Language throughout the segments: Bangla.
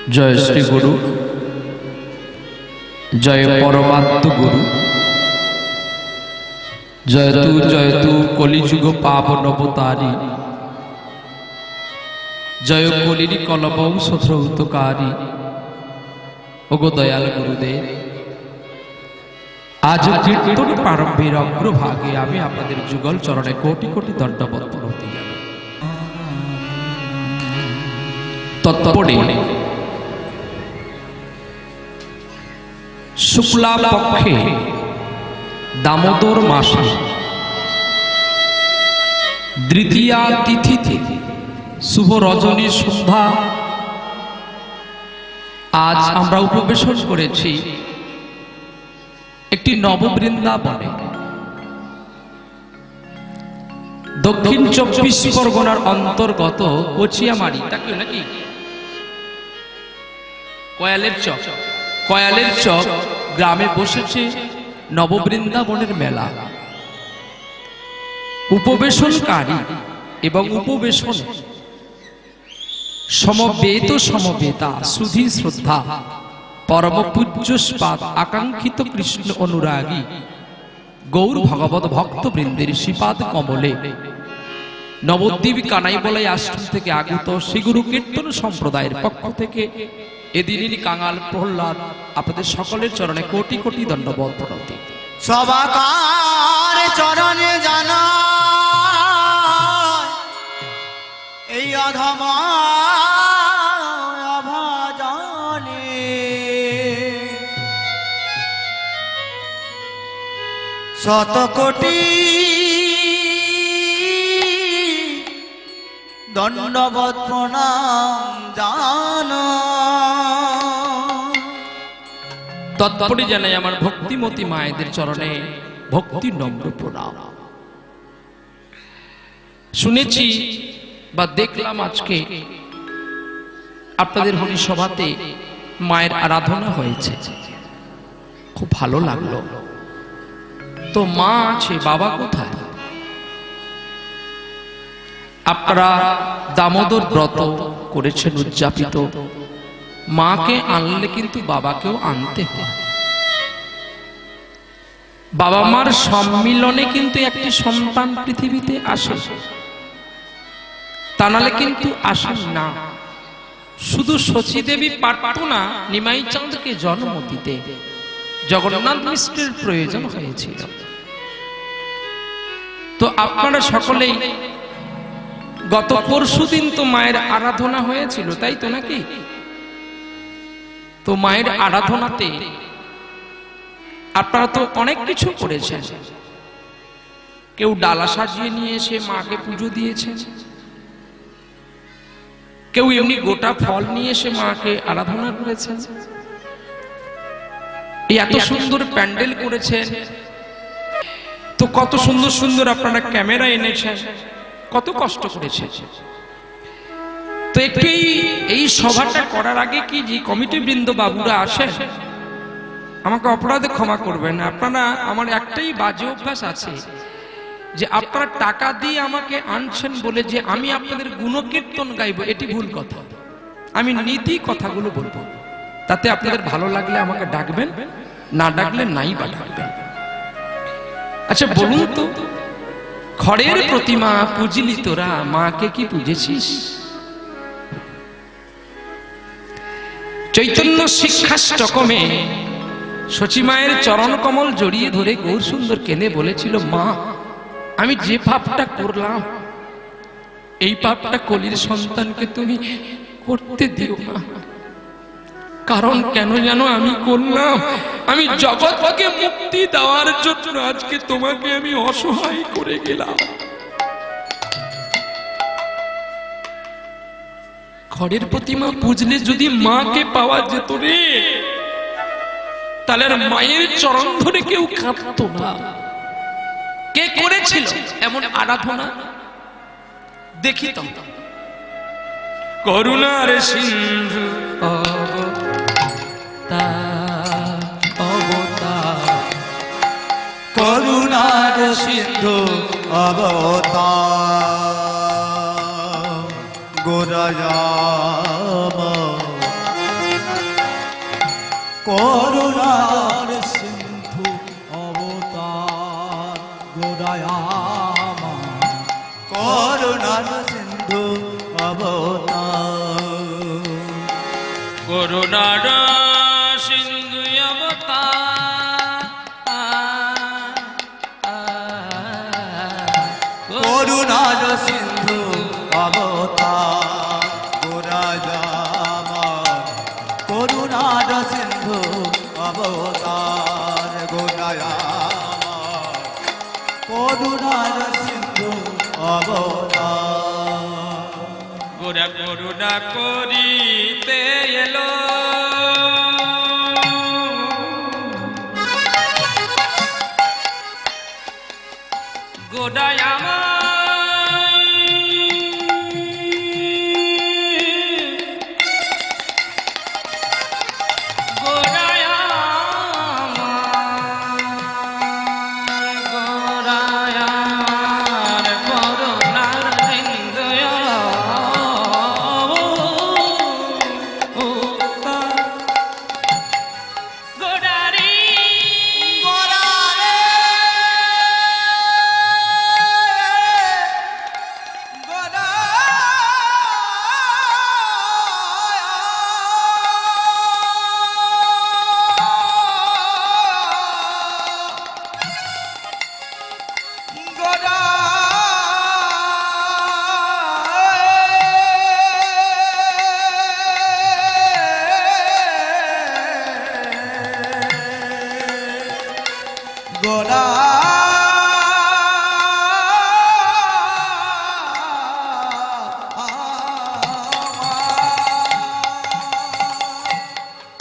जय श्री गुरु, जय परमात्म गुरु। जयतु कलिजुग पावन अवतारी, जय कलिर कलमौषध हितकारी। ओगो दयाल गुरुदेव, आज कीर्तन प्रारंभेर अग्रभागे आमी आपनादेर जुगल चरणे कोटि कोटि दंडवत प्रणति जानाई। तत्परे शुक्ला पक्षे दामोदर मासे द्वितीया तिथिते शुभ रजनी सन्ध्या आज आमरा उपवेशन करेছি একটি নববৃন্দাবনে। দক্ষিণ 24 পরগনার অন্তর্গত কোচিয়ামারি তাকে নাকি কয়ালের চক গ্রামে বসেছে নববৃন্দাবনের মেলা। উপবেশনকারী এবং উপবেশন সমবেতা সুধী শ্রদ্ধা परम पूज्यस्पाद आकांक्षित कृष्ण अनुरागी गौर भगवत भक्त बृंदेर श्रीपाद कमले नवद्वीप कानाई बलाई आश्रम थेके आगत श्री गुरु कीर्तन सम्प्रदायेर पक्ष थेके एदिनेर कांगाल प्रहलाद आपनादेर सकलेर चरणे कोटि कोटि दंडवत प्रणति। सबाकार चरणे जानाई एई अधम शत कोटि दंडवत प्रणाम जाना। तत्परे जानाई आमार भक्तिमती मायेदेर चरणे भक्ति नम्र प्रणाम। शुनेছি বা দেখলাম আজকে আপনাদের হরি সভাতে মায়ের আরাধনা হয়েছে, খুব ভালো লাগলো। তো মা আছে, বাবা কোথায়? আপনারা দামোদর ব্রত করেছেন উদযাপিত, মাকে আনলে কিন্তু বাবাকেও আনতে হয়। বাবা মার সম্মিলনে কিন্তু একটি সন্তান পৃথিবীতে আসে, তা নাহলে কিন্তু আসেন না। শুধু শচী দেবী পারত না নিমাই চাঁদকে জন্ম দিতে, জগন্নাথ মিশ্রের প্রয়োজন হয়েছিল। তো আপনারা সকলেই গত পরশুদিন তো মায়ের আরাধনা হয়েছিল, তাই তো নাকি? তো মায়ের আরাধনাতে আপনারা তো অনেক কিছু করেছেন। কেউ ডালা সাজিয়ে নিয়ে এসে মাকে পুজো দিয়েছেন, কেউ এমনি গোটা ফল নিয়ে এসে মাকে আরাধনা করেছেন, এত সুন্দর প্যান্ডেল করেছেন। তো কত সুন্দর সুন্দর আপনারা ক্যামেরা এনেছেন, কত কষ্ট করেছেন। তো একটু এই সভাটা করার আগে কি যে কমিটি বৃন্দ বাবুরা আসেন, আমাকে অপরাধে ক্ষমা করবেন। আপনারা, আমার একটাই বাজে অভ্যাস আছে যে আপনারা টাকা দিয়ে আমাকে আনছেন বলে যে আমি আপনাদের গুণকীর্তন গাইবো, এটি ভুল কথা। আমি নীতি কথাগুলো বলবো, তাতে আপনাদের ভালো লাগলে আমাকে ডাকবেন, না ডাকলে নাই বা ডাকবেন। আচ্ছা বলুন তো, খড়ের প্রতিমা পুজলি তোরা, মাকে কি পুজেছিস? চৈতন্য শিক্ষাষ্টকমে শচী মায়ের চরণ কমল জড়িয়ে ধরে গৌর সুন্দর কেঁদে বলেছিল, মা আমি যে পাপটা করলাম, এই পাপটা কলির সন্তানকে তুমি করতে দিও না। কারণ কেন জানো আমি করলাম? আমি জগৎকে মুক্তি দেওয়ার জন্য আজকে তোমাকে আমি অসহায় করে গেলাম। খড়ের প্রতিমা পুজলে যদি মাকে পাওয়া যেত রে, তাহলে আর মায়ের চরণ ধরে কেউ কাঁদতো না। কে করেছিল এমন আরাধনা? দেখি তো। করুণার সিন্ধু করুণার সিন্ধু অবতার গোরায়াম করুণার সিন্ধু অবতার গোরায়ামা করুণার সিন্ধু অবতার করুণার সিন্ধু অবতার করুণার সিন্ধু অবতার গোরায়ামা করুণার সিন্ধু অবতার গোরায়ামা করুণার সিন্ধু অবতার গোরা করুণা করিতে এলো গোড়ায়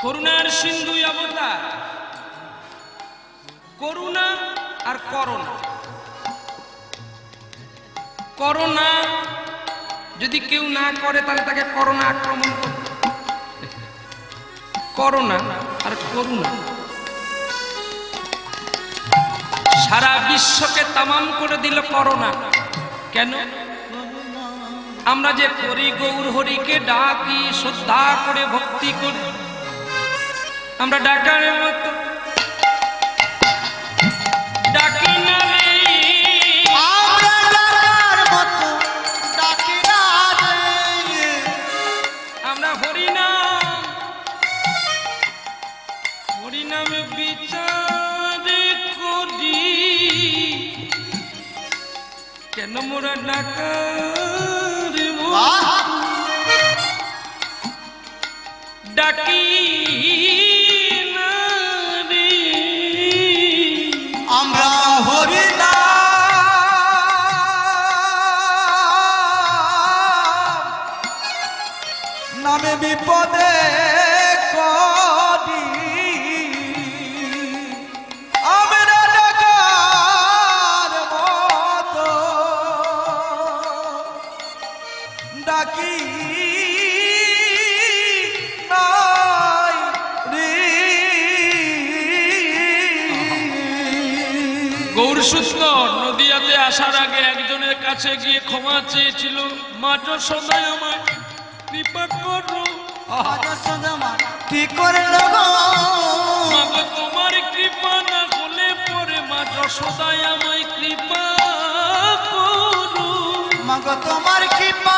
করুণার সিন্ধু অবতার করুণা আর করোনা করোনা যদি কেউ না করে তাহলে তাকে করোনা আক্রমণ করবে করোনা আর করুণা সারা বিশ্বকে তামাম করে দিল করোনা কেন আমরা যে করি গৌর হরিকে ডাকি শ্রদ্ধা করে ভক্তি করি আমরা ডাকারের মতো ডাকি না রে আমরা ডাকার মতো ডাকি না রে আমরা হরিনামে বিচার করি কেন মোরা ডাকার ডাকি না রে আমরা হরিনা নামে বিপদে করি আমরা ডাকার মতো ডাকি নাই রে গৌরসূত্র নদিয়াতে আসার আগে একজনের কাছে গিয়ে ক্ষমা চেয়েছিল মা যশোদা আমায় কৃপা করো কি করলো গো মা গো তোমার কৃপা না হলে পরে মা যশোদা আমায় কৃপা করো মাগো তোমার কৃপা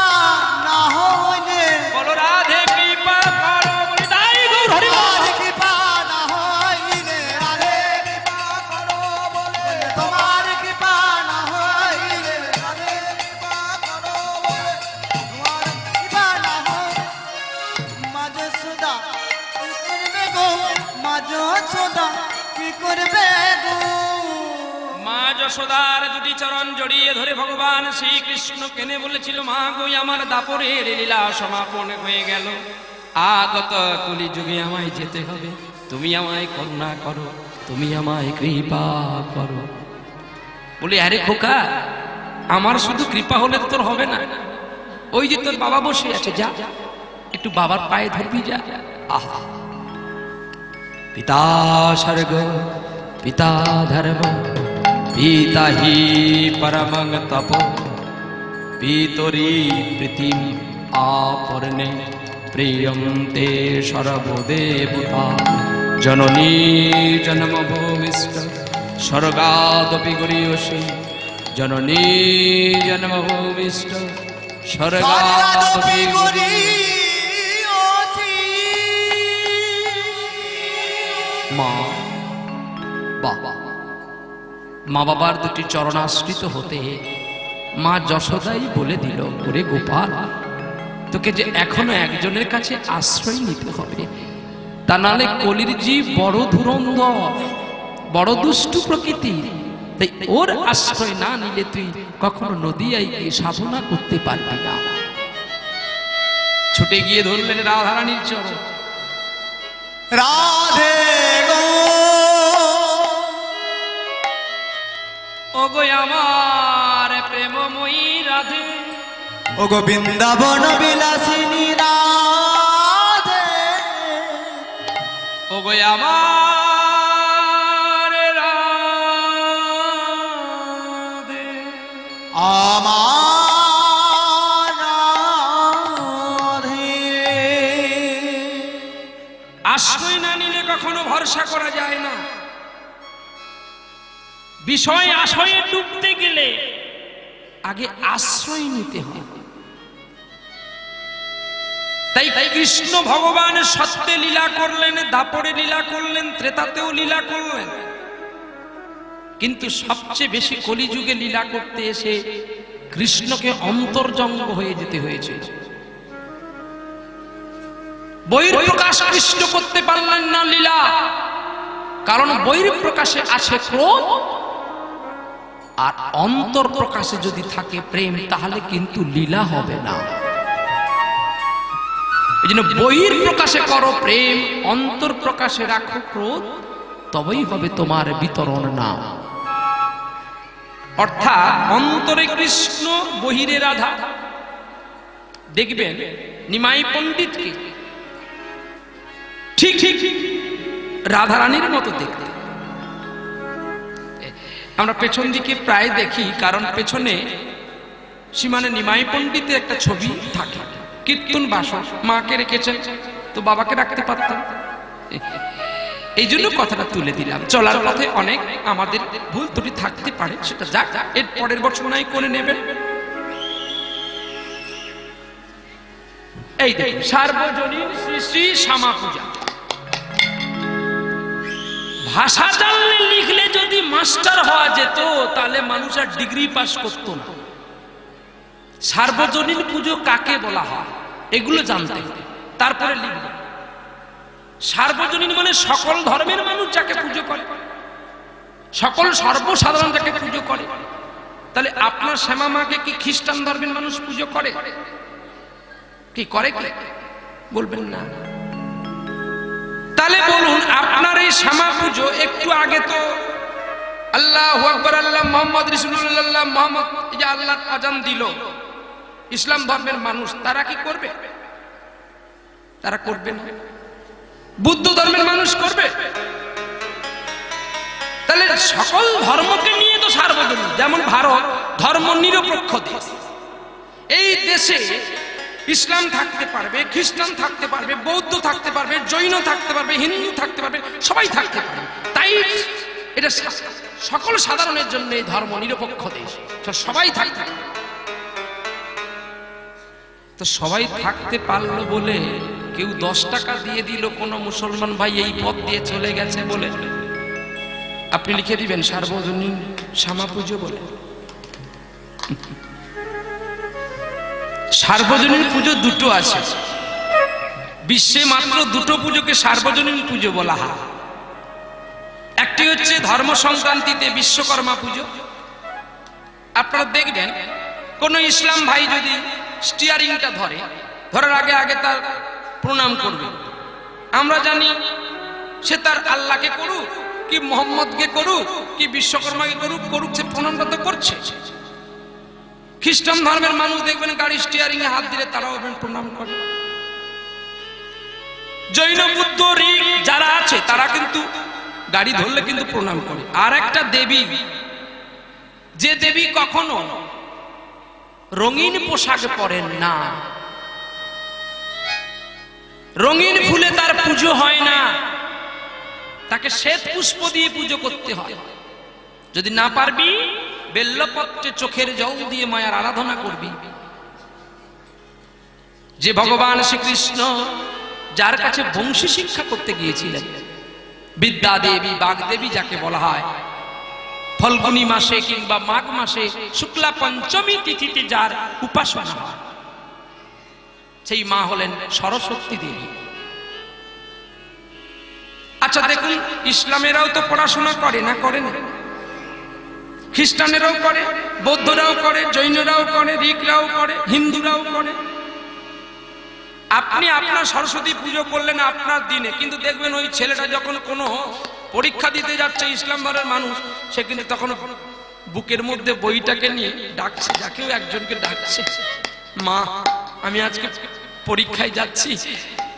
না হইলে বলো রাধে কৃপা করো বলে তাই গৌর হরি তোমার কৃপা না হইলে রাধে কৃপা করো বলে তোমার কৃপা না হইলে রাধে কৃপা করো বলে তোমার কৃপা না হইলে মাঝে সুদা কি করবে গো মাঝে সুদা কি করবে গো মা যশোদার দুটি চরণ জড়িয়ে ধরে ভগবান শ্রীকৃষ্ণ কেনে বলেছিল মা গো আমার দাপরের লীলা সমাপন হয়ে গেল আগত কলি যুগে আমায় যেতে হবে তুমি আমায় করুণা করো তুমি আমায় কৃপা করো বলি আরে খোকা আমার শুধু কৃপা হলে তো তোর হবে না ওই যে তোর বাবা বসে আছে যা একটু বাবার পায়ে ধরবি যা আহা পিতা স্বর্গ পিতা ধর্ম পিতা হি পরমং তপ পিতরি প্রীতিম আপর্ণে প্রিয়ম তে সর্বদেবতা জননী জন্মভূমিষ্ঠ স্বর্গাদপি গরীয়সী, জননী জন্মভূমিষ্ঠ স্বর্গাদপি মা। বাবা, মা বাবার দুটি চরণাশ্রিত হতে মা যশোদাই বলে দিল, ওরে গোপাল, তোকে যে এখনো একজনের কাছে আশ্রয় নিতে হবে, তা নাহলে কলির জীব বড় ধুরন্ধর, বড় দুষ্টু প্রকৃতি, তাই ওর আশ্রয় না নিলে তুই কখনো নদিয়ায় গিয়ে সাধনা করতে পারবি না। ছুটে গিয়ে ধরলেন রাধারানীর চরণ। রাধে গো, ও গো আমার প্রেমময়ী রাধে, ও গো বৃন্দাবন বিলাসিনী রাধে, ও গো আমার রাধে, আমার রাধে। আশ্রয় না নিলে কখনো ভরসা করা যায় না। বিষয় আশয়ে ডুবতে গেলে আগে আশ্রয় নিতে হয়। তাই কৃষ্ণ ভগবান সত্যে লীলা করলেন, দাপরে লীলা করলেন, ত্রেতাতেও লীলা করলেন, কিন্তু সবচেয়ে বেশি কলিযুগে লীলা করতে এসে কৃষ্ণকে অন্তর্জঙ্গ হয়ে যেতে হয়েছিল। বহির্প্রকাশ কৃষ্ণ করতে পারলেন না লীলা, কারণ বহির্প্রকাশে আছে ক্রোধ, আর অন্তর প্রকাশে যদি থাকে প্রেম, তাহলে কিন্তু লীলা হবে না। এই জন্য বহির্প্রকাশে করো প্রেম, অন্তর প্রকাশে রাখো ক্রোধ, তবেই হবে তোমার বিতরণ না। অর্থাৎ অন্তরে কৃষ্ণ, বহিরে রাধা। দেখবেন নিমাই পণ্ডিতকে ঠিক ঠিক রাধারানীর মতো দেখতে আমরা পেছন দিকে প্রায় দেখি, কারণ পেছনে সীমানে নিমাই পণ্ডিতের একটা ছবি থাকে। কীর্তন বাসক মাকে রেখেছেন, তো বাবাকে রাখতে পারতাম। এই জন্য কথাটা তুলে দিলাম। চলার পথে অনেক আমাদের ভুল ত্রুটি থাকতে পারে, সেটা যাক, এর পরের বছর নাই করে নেবেন। এই দেখুন সার্বজনীন শ্রী শ্রী শ্যামা পূজা। ভাষা জানলে লিখলে যদি মাস্টার হওয়া যেত, তাহলে মানুষ আর ডিগ্রি পাস করত না। সার্বজনীন পুজো কাকে বলা হয় এগুলো জানতে, তারপরে লিখবে। সার্বজনীন মানে সকল ধর্মের মানুষ যাকে পুজো করে, সকল সর্বসাধারণ যাকে পুজো করে। তাহলে আপনার শ্যামা মাকে কি খ্রিস্টান ধর্মের মানুষ পুজো করে? কি করে? বলবেন না। তাহলে বলুন, আপনার এই শ্যামা পুজো একটু আগে তো আল্লাহু আকবার, আল্লাহ মুহাম্মদ রাসূলুল্লাহ মুহাম্মদ, এই যে আল্লাহর আজান দিল, ইসলাম ধর্মের মানুষ তারা কি করবে? তারা করবে না। বুদ্ধ ধর্মের মানুষ করবে? তাহলে সকল ধর্মকে নিয়ে তো সার্বজনীন। যেমন ভারত ধর্ম নিরপেক্ষ দেশ, এই দেশে ইসলাম থাকতে পারবে, খ্রিস্টান থাকতে পারবে, বৌদ্ধ থাকতে পারবে, জৈন থাকতে পারবে, হিন্দু থাকতে পারবে, সবাই থাকতে পারবে। তাই এটা সকল সাধারণের জন্য এই ধর্ম নিরপেক্ষ দেশ, সবাই থাকতে পারবে। তো সবাই থাকতে পারলো বলে কেউ 10 টাকা দিয়ে দিল কোনো মুসলমান ভাই এই পথ দিয়ে চলে গেছে বলে আপনি লিখে দিবেন সার্বজনীন শ্যামা পুজো বলে? সার্বজনীন পুজো দুটো আছে বিশ্বে, মাত্র দুটো পুজোকে সার্বজনীন পুজো বলা হয়। একটি হচ্ছে ধর্ম সংক্রান্তিতে বিশ্বকর্মা পুজো। আপনারা দেখবেন কোন ইসলাম ভাই যদি স্টিয়ারিংটা ধরার আগে আগে তার প্রণাম করবে। আমরা জানি সে তার আল্লাহকে করুক, কি মোহাম্মদকে করুক, কি বিশ্বকর্মাকে করুক, সে প্রণামটা তো করছে। খ্রিস্টান ধর্মের মানুষ দেখবেন গাড়ি স্টিয়ারিং এ হাত দিলে তারাও প্রণাম করে। জৈন বুদ্ধ ঋগ যারা আছে তারা কিন্তু গাড়ি ধরলে কিন্তু প্রণাম করে। আর একটা দেবী, যে দেবী কখনো রঙিন পোশাক পরেন না, রঙিন ফুলে তার পুজো হয় না, তাকে শ্বেত পুষ্প দিয়ে পুজো করতে হয়। যদি না পারবি বেল্লপত্রে চোখের জল দিয়ে মায়ার আরাধনা করবি। যে ভগবান শ্রীকৃষ্ণ যার কাছে বংশী শিক্ষা করতে গিয়েছিলেন, বিদ্যা দেবী বাগদেবী যাকে বলা হয়, ফল্গুনী মাসে কিংবা মাঘ মাসে শুক্লা পঞ্চমী তিথিতে যার উপাসনা হয়, সেই মা হলেন সরস্বতী দেবী। আচ্ছা দেখুন, ইসলামেরাও তো পড়াশোনা করে না, করে না? খ্রিস্টানেরাও করে, বৌদ্ধরাও করে, জৈনরাও করে, শিখরাও করে, হিন্দুরাও করে। আপনি আপনার সরস্বতী পুজো করলেন আপনার দিনে, কিন্তু দেখবেন ওই ছেলেটা যখন কোনো পরীক্ষা দিতে যাচ্ছে ইসলাম ধর্মের মানুষ, সে কিন্তু তখন বুকের মধ্যে বইটাকে নিয়ে ডাকছে, যাকেও একজনকে ডাকছে, মা আমি আজকে পরীক্ষায় যাচ্ছি,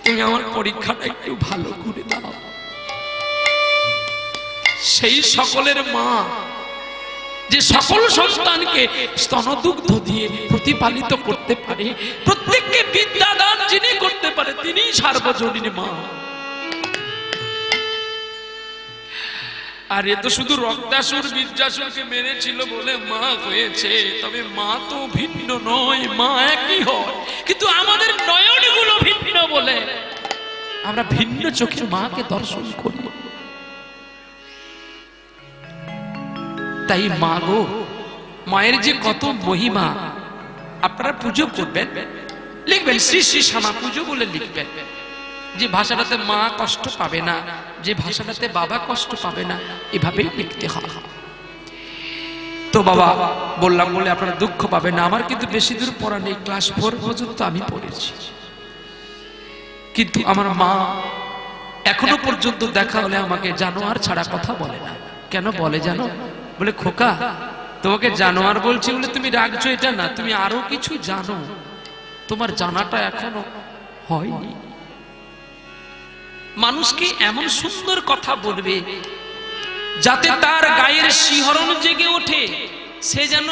তুমি আমার পরীক্ষাটা একটু ভালো করে দাও। সেই সকলের মা যে সকল সন্তানকে স্তনদুগ্ধ দিয়ে প্রতিপালিত করতে পারে, প্রত্যেককে বিদ্যাদান যিনি করতে পারে, তিনি সার্বজনীন মা। আর এ তো শুধু রক্তাসুর বীর্যাসুরকে মেরেছিল বলে মা হয়েছে, তবে মা তো ভিন্ন নয়, মা একই হয়, কিন্তু আমাদের নয়নগুলো ভিন্ন বলে আমরা ভিন্ন চোখে মাকে দর্শন করি। তাই মা গো, মায়ের যে কত মহিমা, আপনারা পুজো করবেন, লিখবেন শ্রী শ্রী শ্যামা পুজো বলে লিখবেন। যে ভাষাটাতে মা কষ্ট পাবে না, যে ভাষাটাতে বাবা কষ্ট পাবে না, এভাবেই লিখতে হয়। তো বাবা বললাম বলে আপনারা দুঃখ পাবেন না, আমার কিন্তু বেশি দূর পড়া নেই, ক্লাস 4 পর্যন্ত আমি পড়েছি, কিন্তু আমার মা এখনো পর্যন্ত দেখা হলে আমাকে জানোয়ার ছাড়া কথা বলে না। কেন বলে জানো? বলে খোকা তোমাকে জানোয়ার বলছি বলে তুমি রাখছো এটা না, তুমি আরো কিছু জানো, তোমার জানাটা এখনো হয়নি। মানুষকে এমন সুন্দর কথা বলবে যাতে তার গায়ের শিহরণ জেগে ওঠে, সে যেন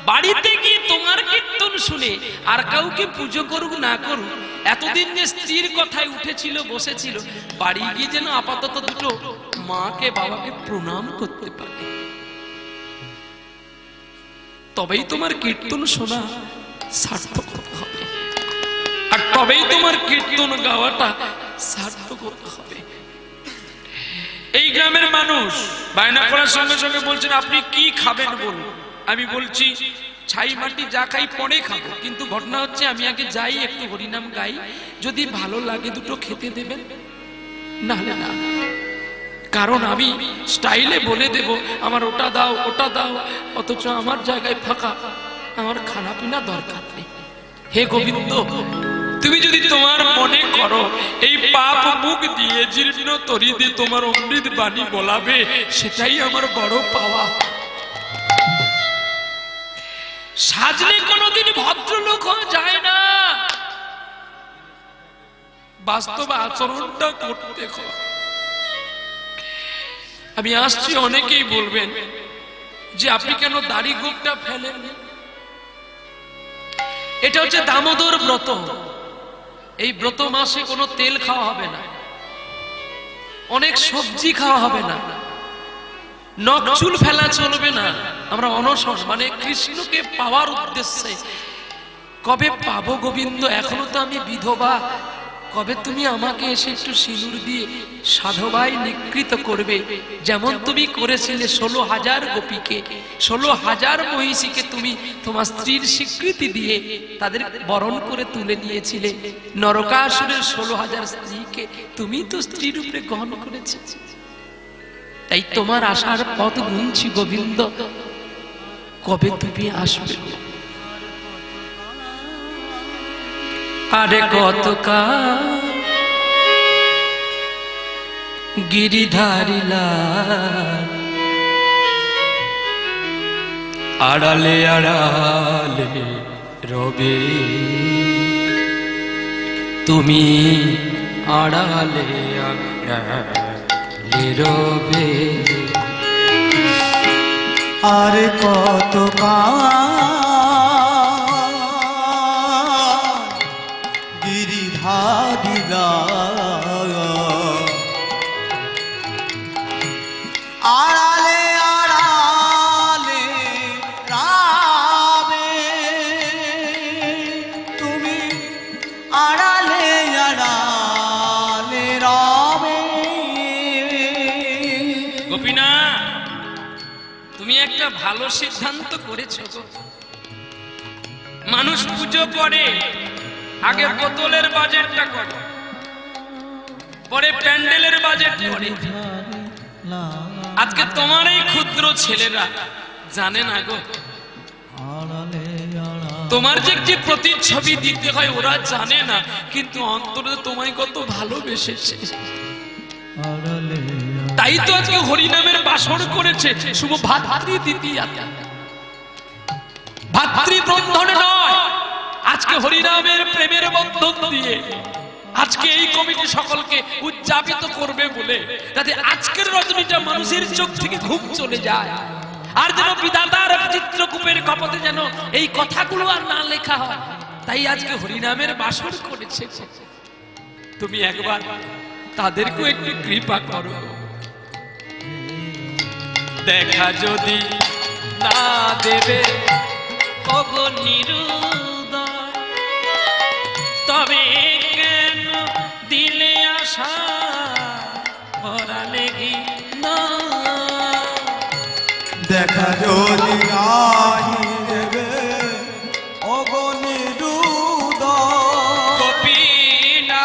বাড়িতে গিয়ে তোমার কীর্তন শুনে আর কাউকে পুজো করুক না করুক, এতদিন যে স্ত্রীর কথায় উঠেছিল বসেছিল, বাড়ি গিয়ে যেন আপাতত দুটো মাকে বাবাকে প্রণাম করতে পারে। তবেই তোমার কীর্তন শোনা সার্থক হবে, আর তবেই তোমার কীর্তন গাওয়াটা সার্থক হবে। এই গ্রামের মানুষ বায়না করার সঙ্গে সঙ্গে বলছেন আপনি কি খাবেন বলুন। আমি বলছি ছাই মাটি যা খাই পরে খাবো, কিন্তু ঘটনা হচ্ছে আমি আগে যাই একটু হরিনাম গাই, যদি ভালো লাগে দুটো খেতে দেবেন, না না, কারণ আমি স্টাইলে বলে দেব আমার ওটা দাও ওটা দাও, অথচ আমার জায়গায় ফাঁকা, আমার খানা পিনা দরকার নেই। হে গোবিন্দ, তুমি যদি তোমার মনে করো এই পাপ মুখ দিয়ে জীর্ণ তরি দিয়ে তোমার অমৃত বাণী বলাবে, সেটাই আমার বড় পাওয়া। সাজলে কোনোদিন ভদ্রলোক হওয়া যায় না, বাস্তব আচরণটা করতে হয়। আমি আসছি, অনেকেই বলবেন যে আপনি কেন দাড়ি গোঁফটা ফেলেন? এটা হচ্ছে দামোদর ব্রত। এই ব্রত মাসে কোনো তেল খাওয়া হবে না, অনেক সবজি খাওয়া হবে না, নখ চুল ফেলা চলবে না। আমরা অনশন মানে কৃষ্ণকে পাওয়ার উদ্দেশ্যে, কবে পাবো গোবিন্দ, এখনো তো আমি বিধবা, কবে তুমি আমাকে এসে একটু সিঁদুর দিয়ে সাধবায় নিকৃত করবে, যেমন তুমি করেছিলে 16,000 গোপীকে, 16,000 মহিষীকে তুমি তোমার স্ত্রীর স্বীকৃতি দিয়ে তাদের বরণ করে তুলে নিয়েছিলে। নরকাসুরের 16,000 স্ত্রীকে তুমি তো স্ত্রী রূপে গ্রহণ করেছে। তাই তোমার আসার পথ গুনছি গোবিন্দ, কবে তুমি আসবে? আরে কতকাল গিরিধারিলা আড়ালে আড়ালে রবে, তুমি আড়ালে আড়ালে রবে। আরে কতকাল গিরিধারিলা আড়ালে আড়ালে রবে। গোপীনা, তুমি একটা ভালো সিদ্ধান্ত করেছো গো। মানুষ পুজো করে, আগে বোতলের বাজেটটা করে, পরে প্যান্ডেলের বাজেট করে। আজকে তোমার এই ক্ষুদ্র ছেলেরা জানে না গো, তোমার যে একটি প্রতিচ্ছবি দিতে হয় ওরা জানে না, কিন্তু অন্তরে তোমায় কত ভালোবেসেছে। তাই তো আজকে হরিনামের বাসর করেছে, শুভ ভাতৃ দ্বিতীয়া, ভাতৃবন্ধন নয়, আজকে হরিনামের প্রেমের বন্ধন দিয়ে আজকে এই কমিটি সকলকে উদযাপিত করবে বলে, যাতে আজকের রজনীটা মানুষের চোখ থেকে ঘুম চলে যায়, আর যেন বিধাতার চিত্রকূপের কপতে যেন এই কথাগুলো আর না লেখা হয়। তাই আজকে হরিনামের বাসর করেছে। তুমি একবার তাদেরকেও একটু কৃপা করো। দেখা যদি না দেবে ওগো নিরুদয়, তবে কেন দিলে আশা ভরালে ঘি না। দেখা যদি নাহি দেবে ওগো নিরুদয়, গোপীনা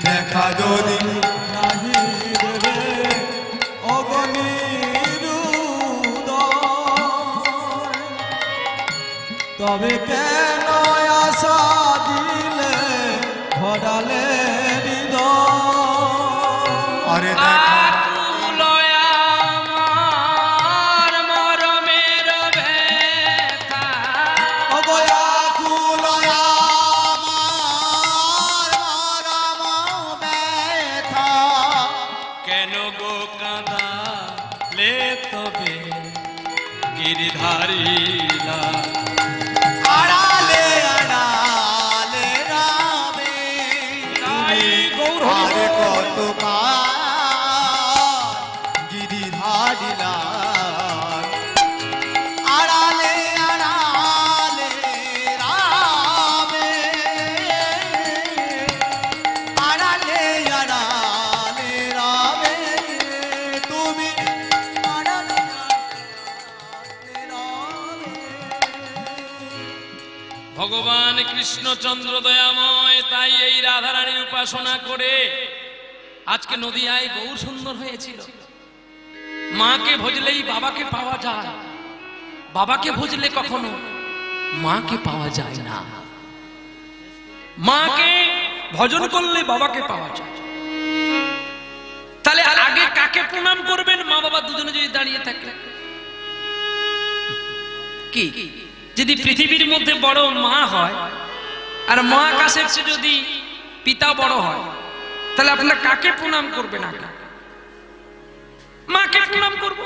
দেখা যদি নাহি দেবে ওগো নিরুদয়, তবে কেন আশা দিলে ভরালে হৃদয়। আরে গিরিধারীলা আড়ালে আড়ালে রামে, তাই গৌর আরে কত গিরিধারীলা আড়ালে আড়ালে রামে, আড়ালে আড়ালে রামে, তুমি আড়ালে ভগবান কৃষ্ণচন্দ্র দয়াময় তাই এই রাধারানীর উপাসনা করে আজকে নদিয়ায় গৌর সুন্দর হয়েছিল। মাকে ভজলেই বাবাকে পাওয়া যায়, বাবাকে ভজলে কখনো মাকে পাওয়া যায় না। মাকে ভজন করলে বাবাকে পাওয়া যায়। তাহলে আগে কাকে প্রণাম করবেন? মা বাবা দুজনে যদি দাঁড়িয়ে থাকে, কি যদি পৃথিবীর মধ্যে বড় মা হয় আর মহাকাশের চেয়ে যদি পিতা বড় হয়, তাহলে আপনারা কাকে প্রণাম করবেন? আগে মাকে প্রণাম করব,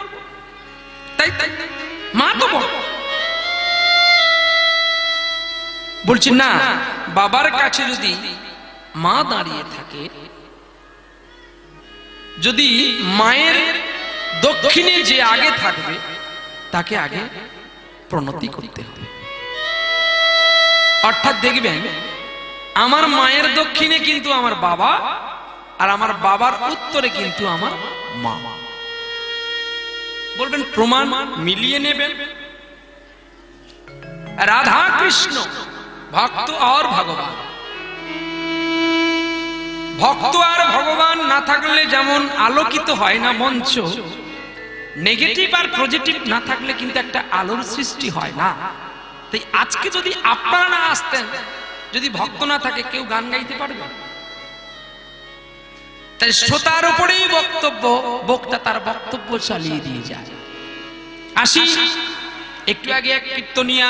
তাই তাই মা তো বড়। বলছি না, বাবার কাছে যদি মা দাঁড়িয়ে থাকে, যদি মায়ের দক্ষিণে যে আগে থাকবে তাকে আগে প্রণতি করতে হবে। অর্থাৎ দেখবেন আমার মায়ের দক্ষিণে কিন্তু আমার বাবা, আর আমার বাবার উত্তরে কিন্তু আমার মা। বলবেন প্রমাণ মিলিয়ে নেবেন। রাধা কৃষ্ণ ভক্ত আর ভগবান, ভক্ত আর ভগবান না থাকলে যেমন আলোকিত হয় না মঞ্চ, নেগেটিভ আর পজিটিভ না থাকলে কিন্তু একটা আলোর সৃষ্টি হয় না। তাই আজকে যদি আপনারা না আসতেন যদি ভক্ত না থাকে কেউ গান গাইতে পারবে? তাই শ্রোতার উপরেই বক্তব্য, বক্তা তার বক্তব্য চালিয়ে দিয়ে যায়। আসি, একটু আগে এক কীর্তনিয়া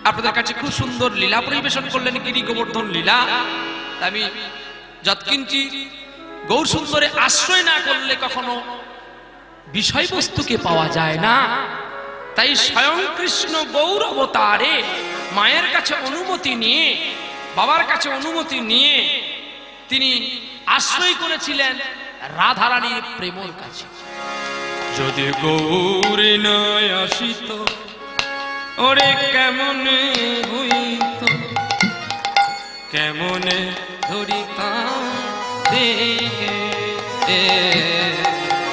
আপনাদের কাছে খুব সুন্দর লীলা পরিবেশন করলেন, গিরি গোবর্ধন লীলা। আমি যৎকিঞ্চি গৌর সুন্দরে আশ্রয় না করলে কখনো বিষয়বস্তুকে পাওয়া যায় না। তাই স্বয়ং কৃষ্ণ গৌর অবতারে মায়ের কাছে অনুমতি নিয়ে, বাবার কাছে অনুমতি নিয়ে তিনি আশ্রয় করেছিলেন রাধারানীর প্রেমের কাছে। যদি গৌরে নয় আসিত, ওরে কেমনে হইত, কেমনে ধরিতাম দেখে।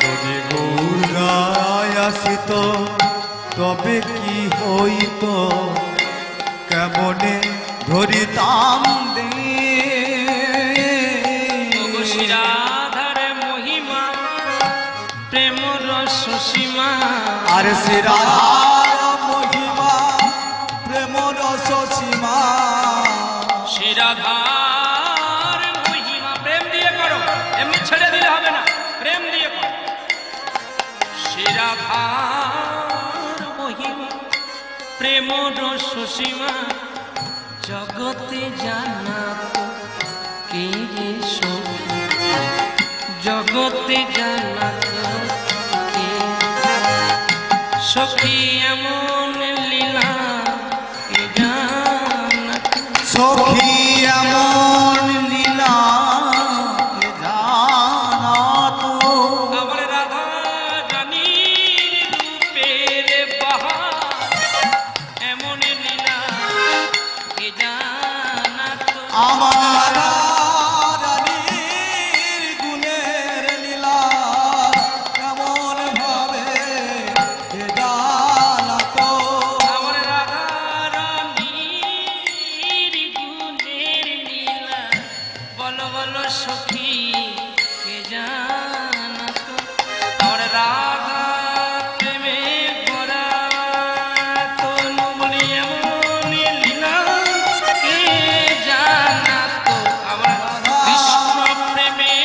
যদি গৌরায় আসিত তবে কি হইত, কেমনে ধরিতাম দে। রাধার মহিমা প্রেম রস সীমা, আর সে রাধার মহিমা প্রেম রস সীমা। শ্রী রাধার মহিমা, প্রেম দিয়ে করো, এমনি ছেড়ে দিলে হবে না, প্রেম দিয়ে করো। শ্রী রাধার মহিমা প্রেম রস সীমা, জগতে জানা তো কে রে সখী, জগতে জানা তো কে সখী, এমন লীলা কে জানা তো। সখী এমন লীলা কে জানা তো। আমার রাধা রানীর রূপের বাহার, এমন লীলা কে জানা তো। আমার রানীর গুণের লীলা কেমন ভাবে কে জানা তো। আমার রাধা রানীর গুণের লীলা, বলো বলো সখী কে জানা তো। আমার রাধা প্রেমে ভরা তনু, বলি এমন লীলা কে জানা তো। আমার কৃষ্ণ প্রেমে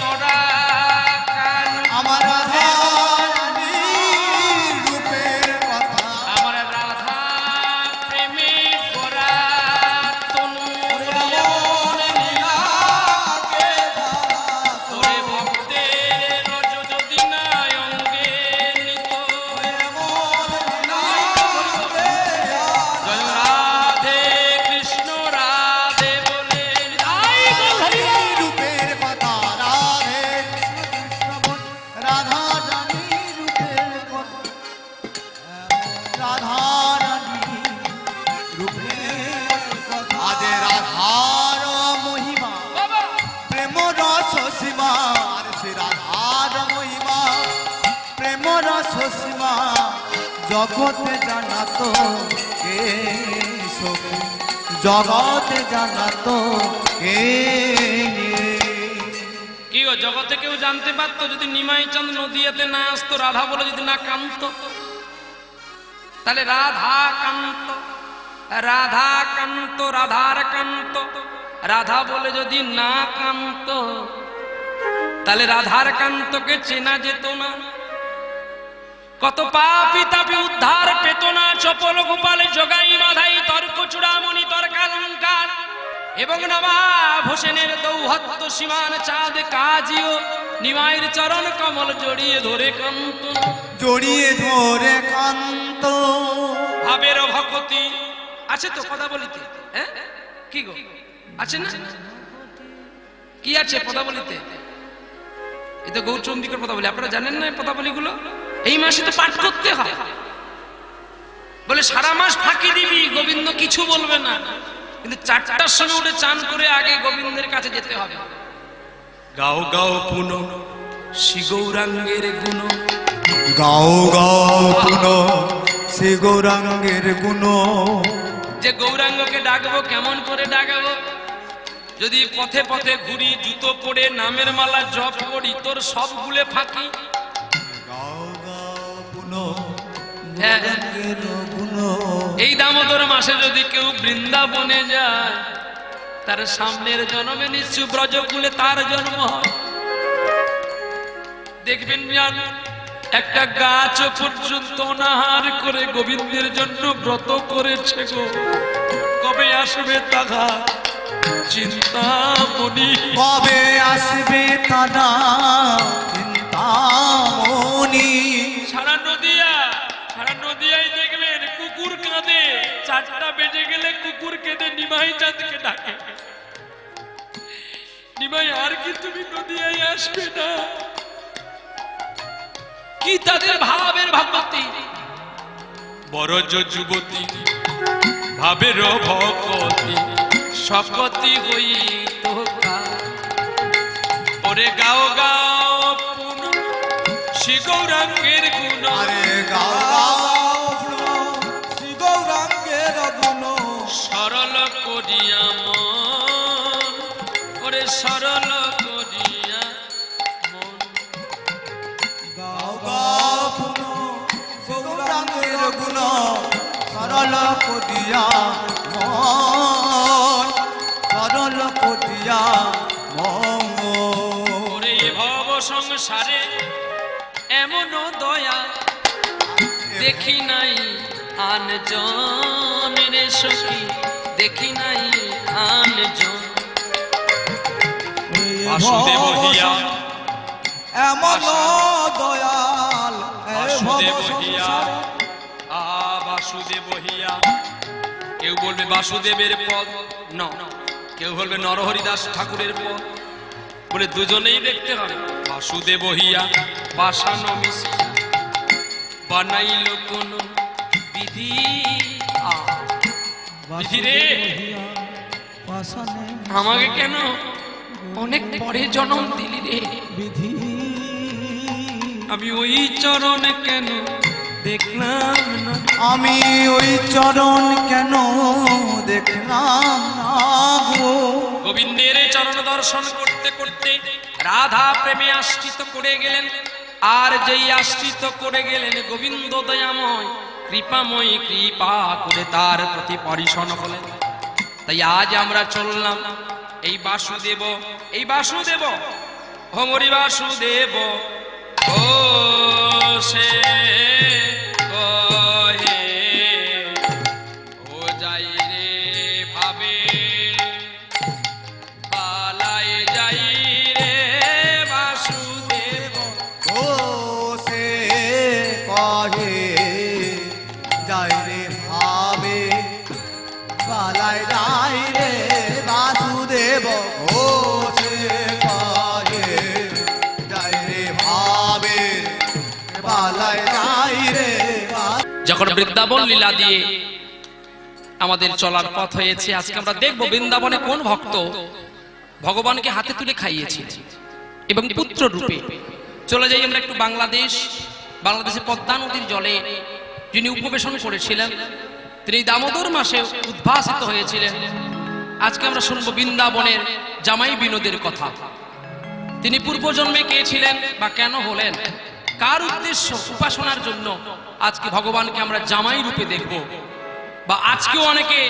তোরা কান, আমার রাধা রানীর রূপের কথা। আমার রাধা প্রেমে ভরা তনু, এমন লীলা কে জানা তো। ওরে ভক্তের রজ যদি না অঙ্গে নিত। এমন লীলা কে জানা। জয় রাধে কৃষ্ণ রাধে বলে আই গৌরী। রূপের কথা রাধে কৃষ্ণ বল। রাধা রানী রূপের কথা, রাধা রানী রূপের কথা। আজ রাধার মহিমা বাবা প্রেম রস সীমা, আর সে রাধার মহিমা প্রেম রস সীমা, জগতে জানা তো কে সখী, জগতে জানা তো কে। কি গো, জগতে কেউ জানতে পারতো যদি নিমাই চাঁদ নদিয়াতে না আসতো, রাধা বলে যদি না কান্ত? তাহলে রাধা কান্ত, রাধা কান্ত, রাধার কান্ত, রাধা বলে যদি না কান্ত, তাহলে রাধার কান্তকে চেনা যেত না। কত পাপী তাপি উদ্ধার পেত না, চপল গোপালে জগাই বাধাই তর্ক চূড়ামণি তর্কালঙ্কার, এবং নবাব হোসেনের দৌহত্ত সীমান চাঁদ কাজিও নিমাইয়ের চরণ কমল জড়িয়ে ধরে কান্ত। জড়িয়ে ধরে কান্ত। ভাবের ভকতি আছে তো কথা বলিতে, হ্যাঁ কি গো আছে না? কি আছে পদাবলিতে? এই তো গৌরচন্দ্রিকার পদাবলী, আপনারা জানেন না পদাবলীগুলো? এই মাসে তো পাঠ করতে হয়। বলে সারা মাস ফাঁকি দিবি, গোবিন্দ কিছু বলবে না, কিন্তু 4টার সময় উঠে চান করে আগে গোবিন্দের কাছে যেতে হবে। গাও গাও পুন শ্রী গৌরাঙ্গের গুণ, গাও গাও পুন শ্রী গৌরাঙ্গের গুণ। যে গৌরাঙ্গকে ডাকবো কেমন করে ডাকবো? যদি পথে পথে ঘুরি, জুতো পরে নামের মালা জপ করি, তোর সব গুলে ফাঁকি। গাও গাও পুন হ্যাঁ। গৌরাঙ্গের গুণ। এই দামোদর মাসে যদি কেউ বৃন্দাবনে যায়, তার সামনের জন্মে নিশ্চয় ব্রজকুলে তার জন্ম হয়। দেখবেন জান, একটা গাছ পর্যন্ত অনাহার করে গোবিন্দের জন্য ব্রত করেছে গো। কবে আসবে তাহা চিন্তামণি, কবে আসবে তারা চিন্তামণি। সারা নদিয়ায় দেখবেন কুকুর কাঁদে, 4টা বেজে গেলে কুকুর কেঁদে নিমাই চাঁদকে ডাকে, নিমাই আর কি তুমি নদিয়ায় আসবে না? কি তাদের ভাবের ভাবতি, বরজ যুবতী ভাবের ভকতি, শকতি হই তোকা। ওরে গাও গাও পুন শ্রী গৌরাঙ্গের গুণ, আরে গাও গাও শ্রী গৌরাঙ্গের গুণ। সরল করিয়া মন, ওরে সরল করিয়া মন। গাও গাও পুন গৌরাঙ্গের গুণ, সরল করিয়া মন, সরল করিয়া মন। ওরে ভব সংসারে এমন দয়া দেখি নাই আনজন রে সখী, দেখি নাই আনজন। বাসুদেব হিয়া, এমন দয়াল বাসুদেব হিয়া, বাসুদেব হিয়া। কেউ বলবে বাসুদেবের পদ ন, কেউ বলবে নরহরিদাস ঠাকুরের পদ, বলে দুজনেই দেখতে হবে। বাসুদেব হিয়া পাষাণ মিশিয়া বানাইল কোন বিধি। বিধি রে, আমাকে কেন অনেক পরে জন্ম দিলি রে? বিধি আমি ওই চরণ কেন দেখলাম না? আমি ওই চরণ কেন দেখলাম না গো। গোবিন্দের চরণ দর্শন করতে করতে রাধা প্রেমে আশ্রিত করে গেলেন। আর যেই আশ্রিত করে গেলেন, গোবিন্দ দয়াময় কৃপাময় কৃপা করে তার প্রতি পরিশন হলেন। তাই আজ আমরা চললাম এই বাসুদেব, এই বাসুদেব হমরি বাসুদেব ও সে কহে ও যাই রে ভাবে পালাই যাই রে বাসুদেব। ও সে কহে যাই রে ভাবে, পালাই যাই রে বাসুদেব। ও সে কহে যাই রে ভাবে, পালাই যাই রে। যখন বৃন্দাবন লীলা দিয়ে আমাদের চলার পথ হয়েছে, আজকে আমরা দেখব বৃন্দাবনে কোন ভক্ত ভগবানকে হাতে তুলে খাইয়েছে এবং পুত্র রূপে। চলে যাই আমরা একটু বাংলাদেশে পদ্মা নদীর জলে যিনি উপবেশন করেছিলেন, তিনি দামোদর মাসে উদ্ভাসিত হয়েছিলেন। আজকে আমরা শুনবো বৃন্দাবনের জামাই বিনোদের কথা। তিনি পূর্বজন্মে কে ছিলেন বা কেন হলেন, কার উদ্দেশ্য উপাসনার জন্য আজকে ভগবানকে আমরা জামাই রূপে দেখব। বা আজকেও অনেকে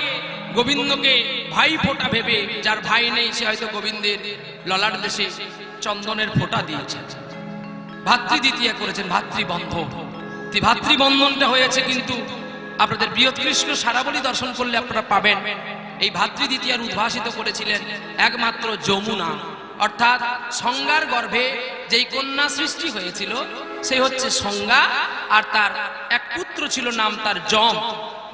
গোবিন্দকে ভাই ফোঁটা ভেবে, যার ভাই নেই সে হয়তো গোবিন্দের ললাট দেশে চন্দনের ফোঁটা দিয়েছেন, ভাতৃদ্বিতীয়া করেছেন, ভাতৃবন্ধন। ভাতৃবন্ধনটা হয়েছে কিন্তু আপনাদের বৃহৎ কৃষ্ণ সারাবলী দর্শন করলে আপনারা পাবেন এই ভাতৃদ্বিতীয়ার উদ্ভাসিত করেছিলেন একমাত্র যমুনা, অর্থাৎ সংজ্ঞার গর্ভে যেই কন্যা সৃষ্টি হয়েছিল সেই হচ্ছে সংজ্ঞা। আর তার এক পুত্র ছিল, নাম তার যম।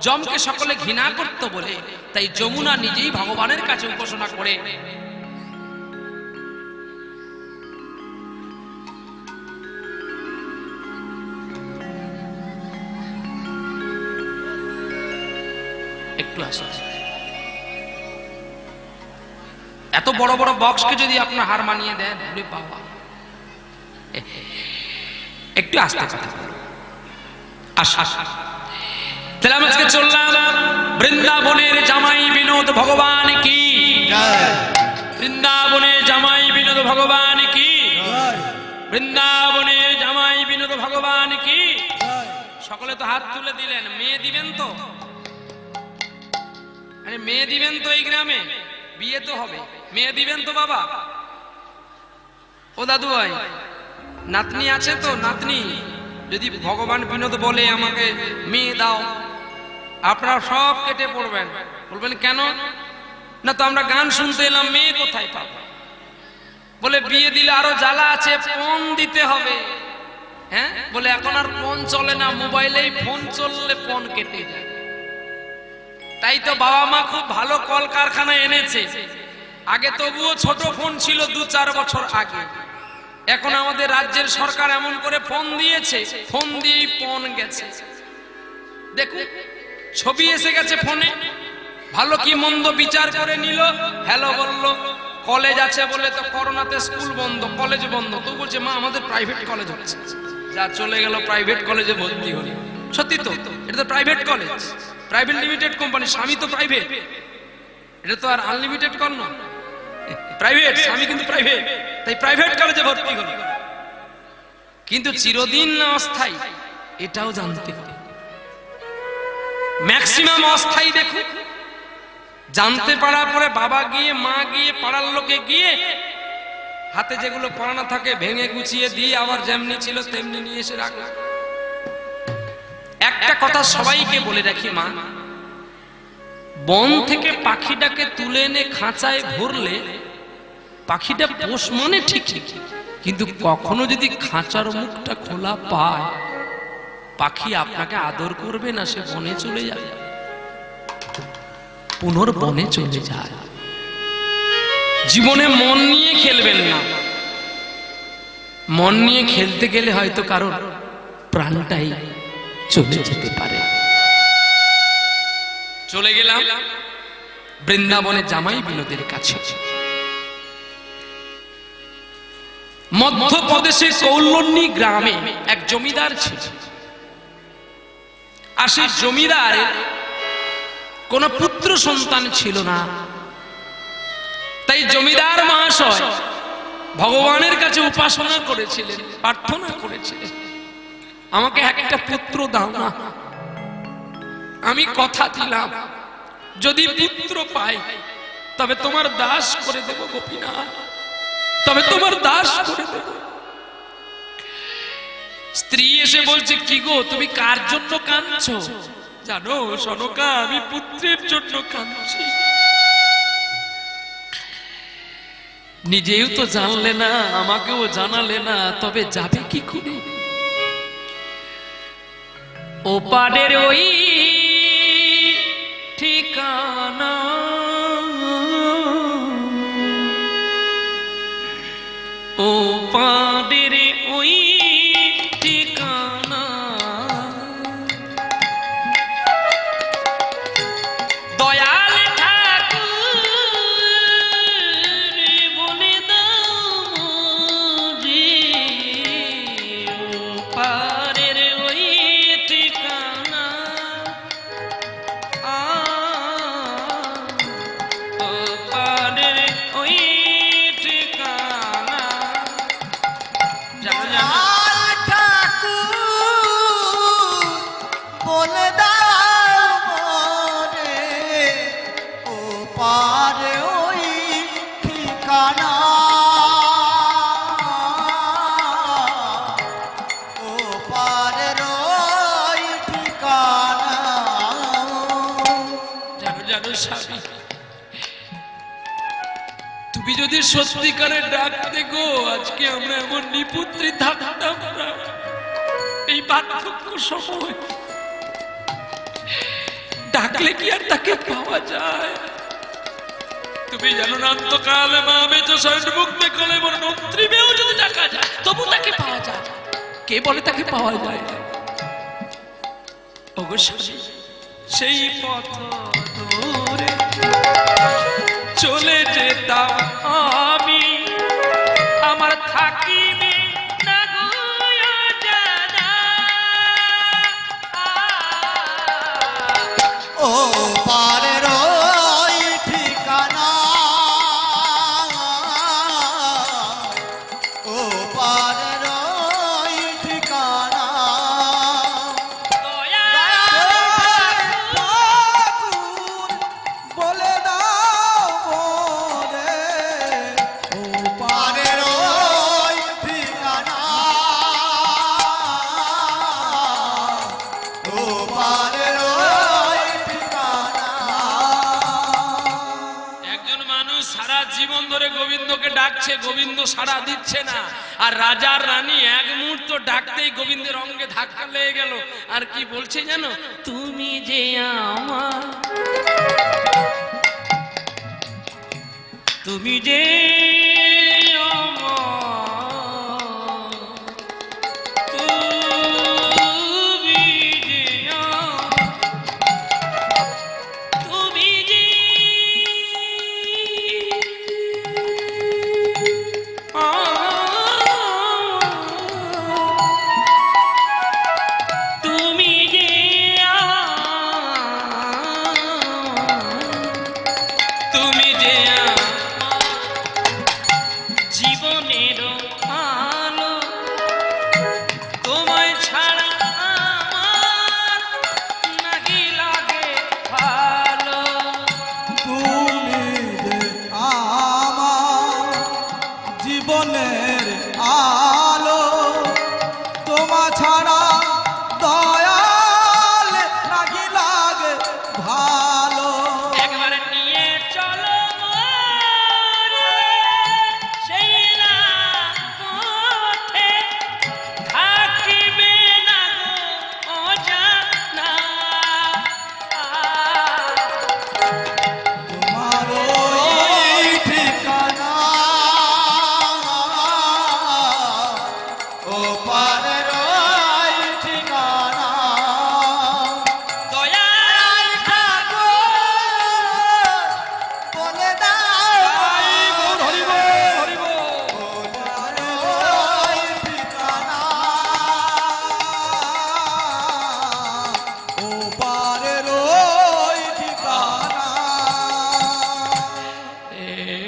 যমকে সকলে ঘৃণা করত বলে তাই যমুনা নিজেই ভগবানের কাছে উপাসনা করে একটু আসা। এত বড় বড় বক্সকে যদি আপনার হার মানিয়ে দেন, বাবা একটু আসতে কথা আসা। তাহলে আমরা আজকে চললাম বৃন্দাবনের জামাই বিনোদ ভগবান কি, বৃন্দাবনের জামাই বিনোদ ভগবান কি, বৃন্দাবনের জামাই বিনোদ ভগবান কি। সকলে তো হাত তুলে দিলেন, মেয়ে দিবেন তো? আরে মেয়ে দিবেন তো এই গ্রামে, বিয়ে তো হবে, মেয়ে দিবেন তো বাবা? ও দাদু ভাই, নাতনি আছে তো? নাতনি যদি ভগবান বিনোদ বলে আমাকে মেয়ে দাও, আপনারা সব কেটে পড়বেন, বলবেন কেন? না তো আমরা গান শুনতে এলাম, মেয়ে কোথায় পাবো? বলে বিয়ে দিলে আরো জ্বালা আছে, ফোন দিতে হবে। হ্যাঁ, বলে এখন আর ফোন চলে না, মোবাইলেই ফোন চললে ফোন কেটে যায়। তাই তো বাবা মা খুব ভালো কলকারখানা এনেছে। আগে তবুও ছোট ফোন ছিল 2-4 বছর আগে, এখন আমাদের রাজ্যের সরকার এমন করে ফোন দিয়েছে, ফোন দিয়েই ফোন গেছে। দেখুন, ছবি এসে গেছে ফোনে, ভালো কি মন্দ বিচার করে নিল, হ্যালো বললো। কলেজ আছে বলে তো করোনাতে স্কুল বন্ধ, কলেজ বন্ধ, তো বলছে মা আমাদের প্রাইভেট কলেজ হচ্ছে। যা চলে গেল প্রাইভেট কলেজে ভর্তি হল। সত্যি তো, এটা তো private college, private limited company, স্বামী তো প্রাইভেট, এটা তো আর আনলিমিটেড কল না, প্রাইভেট, স্বামী কিন্তু প্রাইভেট, তাই প্রাইভেট কলেজে ভর্তি হল। কিন্তু চিরদিন না অস্থায়ী, এটাও জানতে হবে। ম্যাক্সিমাম অস্থায়ী দেখুন, জানতে পারার পরে বাবা গিয়ে, মা গিয়ে, পাড়ার লোকে গিয়ে হাতে যেগুলো পড়ানো থাকে ভেঙে গুছিয়ে দিয়ে আবার যেমনি ছিল তেমনি নিয়ে এসে রাখলাম। একটা কথা সবাইকে বলে রাখি মা, বন থেকে পাখিটাকে তুলে এনে খাঁচায় ভরলে পাখিটা পোষ মানে ঠিকই, কিন্তু কখনো যদি খাঁচার মুখটা খোলা পায়, পাখি আপনাকে আদর করবে না, সে বনে চলে যাবে, পুনর্বনে চলে যায়। জীবনে মন নিয়ে খেলবেন না, মন নিয়ে খেলতে গেলে হয়তো কারণ প্রাণটাই চলে যেতে পারে। চলে গেলাম বৃন্দাবনে জামাই বিনোদের কাছে। মধ্যপ্রদেশের কৌলন্যী গ্রামে এক জমিদার ছিল, আর সেই জমিদারের কোন পুত্র সন্তান ছিল না। তাই জমিদার মহাশয় ভগবানের কাছে উপাসনা করেছিলেন, প্রার্থনা করেছিলেন, আমাকে একটা পুত্র দাও না, আমি কথা দিলাম যদি পুত্র পাই তবে তোমার দাস করে দেব গোপীনাথ, তবে তোমার দাস করে দেব। স্ত্রী এসে বলছে, কি গো তুমি কার জন্য কাঁদছো? জানো সনকা, আমি পুত্রের জন্য কাঁদছি। নিজেও তো জানলে না, আমাকেও জানালে না, তবে যাবে কি করে? ওপারের ওই ঠিকানা, ওপারের ওই ঠিকানা, দয়াল ঠাকুর বলে দাও রে, ওপারের ওই ঠিকানা, ওপারের ওই ঠিকানা। জানো জানো বলে দাও মোরে, ও পারে ওই ঠিকানা, ও পারের ওই ঠিকানা। জানো জানো স্বামী, তুমি যদি সত্যিকারের ডাকতে গো, আজকে আমরা এমন নিপুত্রী থাকতাম না। এই বার্ধক্য সময় ডাকলে কি আর তাকে পাওয়া যায়? তুমি জানো না, অন্তকালে মা বেঁচে শরীর মুক্তি করে মন্ত্রীমেও যদি ডাকা যায় তবু তাকে পাওয়া যায়। কে বলে তাকে পাওয়া যায় না? ওগো স্বামী, সেই পথ ধরে চলে যেতাম আমি, আমার থাকিবে না গো জানা। ও পারের ওই ঠিকানা, ও পারের ওই ঠিকানা, দয়াল ঠাকুর সারা জীবন ধরে গোবিন্দকে ডাকছে, গোবিন্দ সাড়া দিচ্ছে না। আর রাজার রানী এক মুহূর্ত ডাকতেই গোবিন্দের অঙ্গে ধাক্কা লেগে গেল। আর কি বলছে জানো? তুমি যে আমার, তুমি যে জীবনের আলো, তোমা ছাড়া দয়াল নাকি লাগে ভালো। একবার নিয়ে চলো মোরে সেই রাতে, থাকিবে না গো অজানা। তোমার ওই ঠিকানা ও পারের ওই ঠিকানা, দয়াল ঠাকুর বলে দাও হরিব হরিব। তোমার ওই ঠিকানা ও পারের ওই ঠিকানা।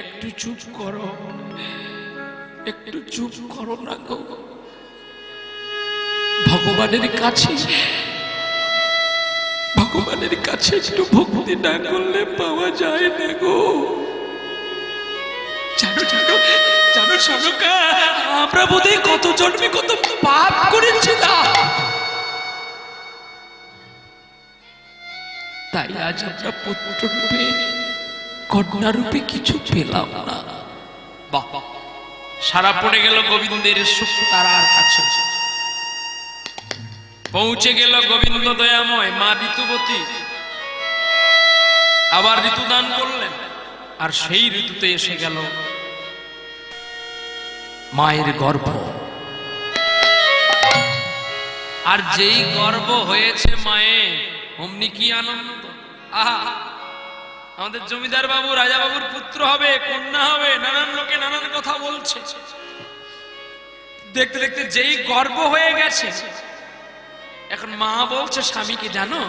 একটু চুপ করো, একটু চুপ করো না গো। ভগবানের কাছে, ভগবানের কাছে একটু ভক্তি না করলে পাওয়া যায় না গো। জানো জানো জানো শানুকা, আমরা বোধহয় কত জন্মে কত পাপ করেছিলাম, তাই আজ আমরা পুত্র রূপে কন্যা রূপে কিছু পেলাম না। বাহ, সারা পড়ে গেল গোবিন্দের সুতারার কাছে, পৌঁছে গেল গোবিন্দ দয়াময় মা ঋতুবতী, আবার ঋতু দান করলেন। আর সেই ঋতুতে এসে গেল মায়ের গর্ভ। আর যেই গর্ভ হয়েছে মায়ের, অমনি কি আনন্দ! আহা, আমাদের জমিদার বাবু রাজা বাবুর পুত্র হবে, কন্যা হবে, নানান লোকে নানান কথা বলছে। দেখতে দেখতে যেই গর্ভ হয়ে গেছে, এখন মা বলছে স্বামীকে, জানো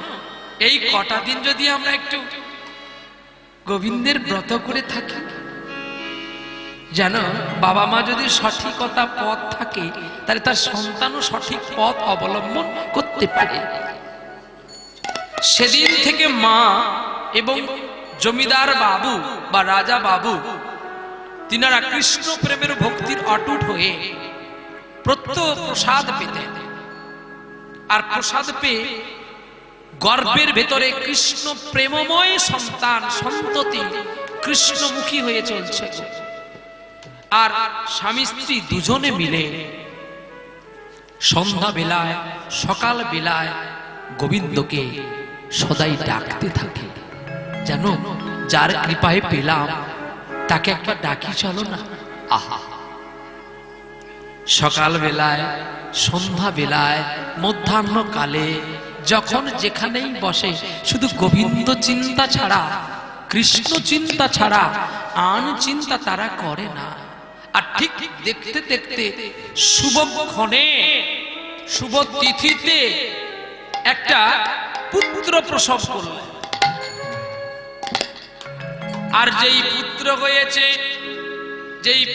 এই কটা দিন যদি আমরা একটু গোবিন্দের ব্রত করে থাকি, জানো বাবা মা যদি সঠিকতা পথ থাকে, তাহলে তার সন্তানও সঠিক পথ অবলম্বন করতে পারে। সেদিন থেকে মা এবং জমিদার বাবু বা রাজা বাবু তিনারা কৃষ্ণ প্রেমের ভক্তির অটুট হয়ে প্রত্যহ প্রসাদ পেতেন। আর প্রসাদ পেয়ে গর্ভের ভেতরে কৃষ্ণ প্রেমময় সন্তান সন্ততি কৃষ্ণমুখী হয়ে চলছে। আর স্বামী স্ত্রী দুজনে মিলে সন্ধ্যা বেলায় সকাল বেলায় গোবিন্দকে সদাই ডাকতে থাকে। জানো, যার কৃপায় পেলাম তাকে একবার ডাকি চলো না। আহা, সকাল বেলায় সন্ধ্যা বেলায় মধ্যাহ্ন কালে যখন যেখানেই বসে, শুধু গোবিন্দ চিন্তা ছাড়া, কৃষ্ণ চিন্তা ছাড়া আন চিন্তা তারা করে না। আর ঠিক দেখতে দেখতে শুভক্ষণে শুভ তিথিতে একটা পুত্র প্রসব করলেন। আর যেই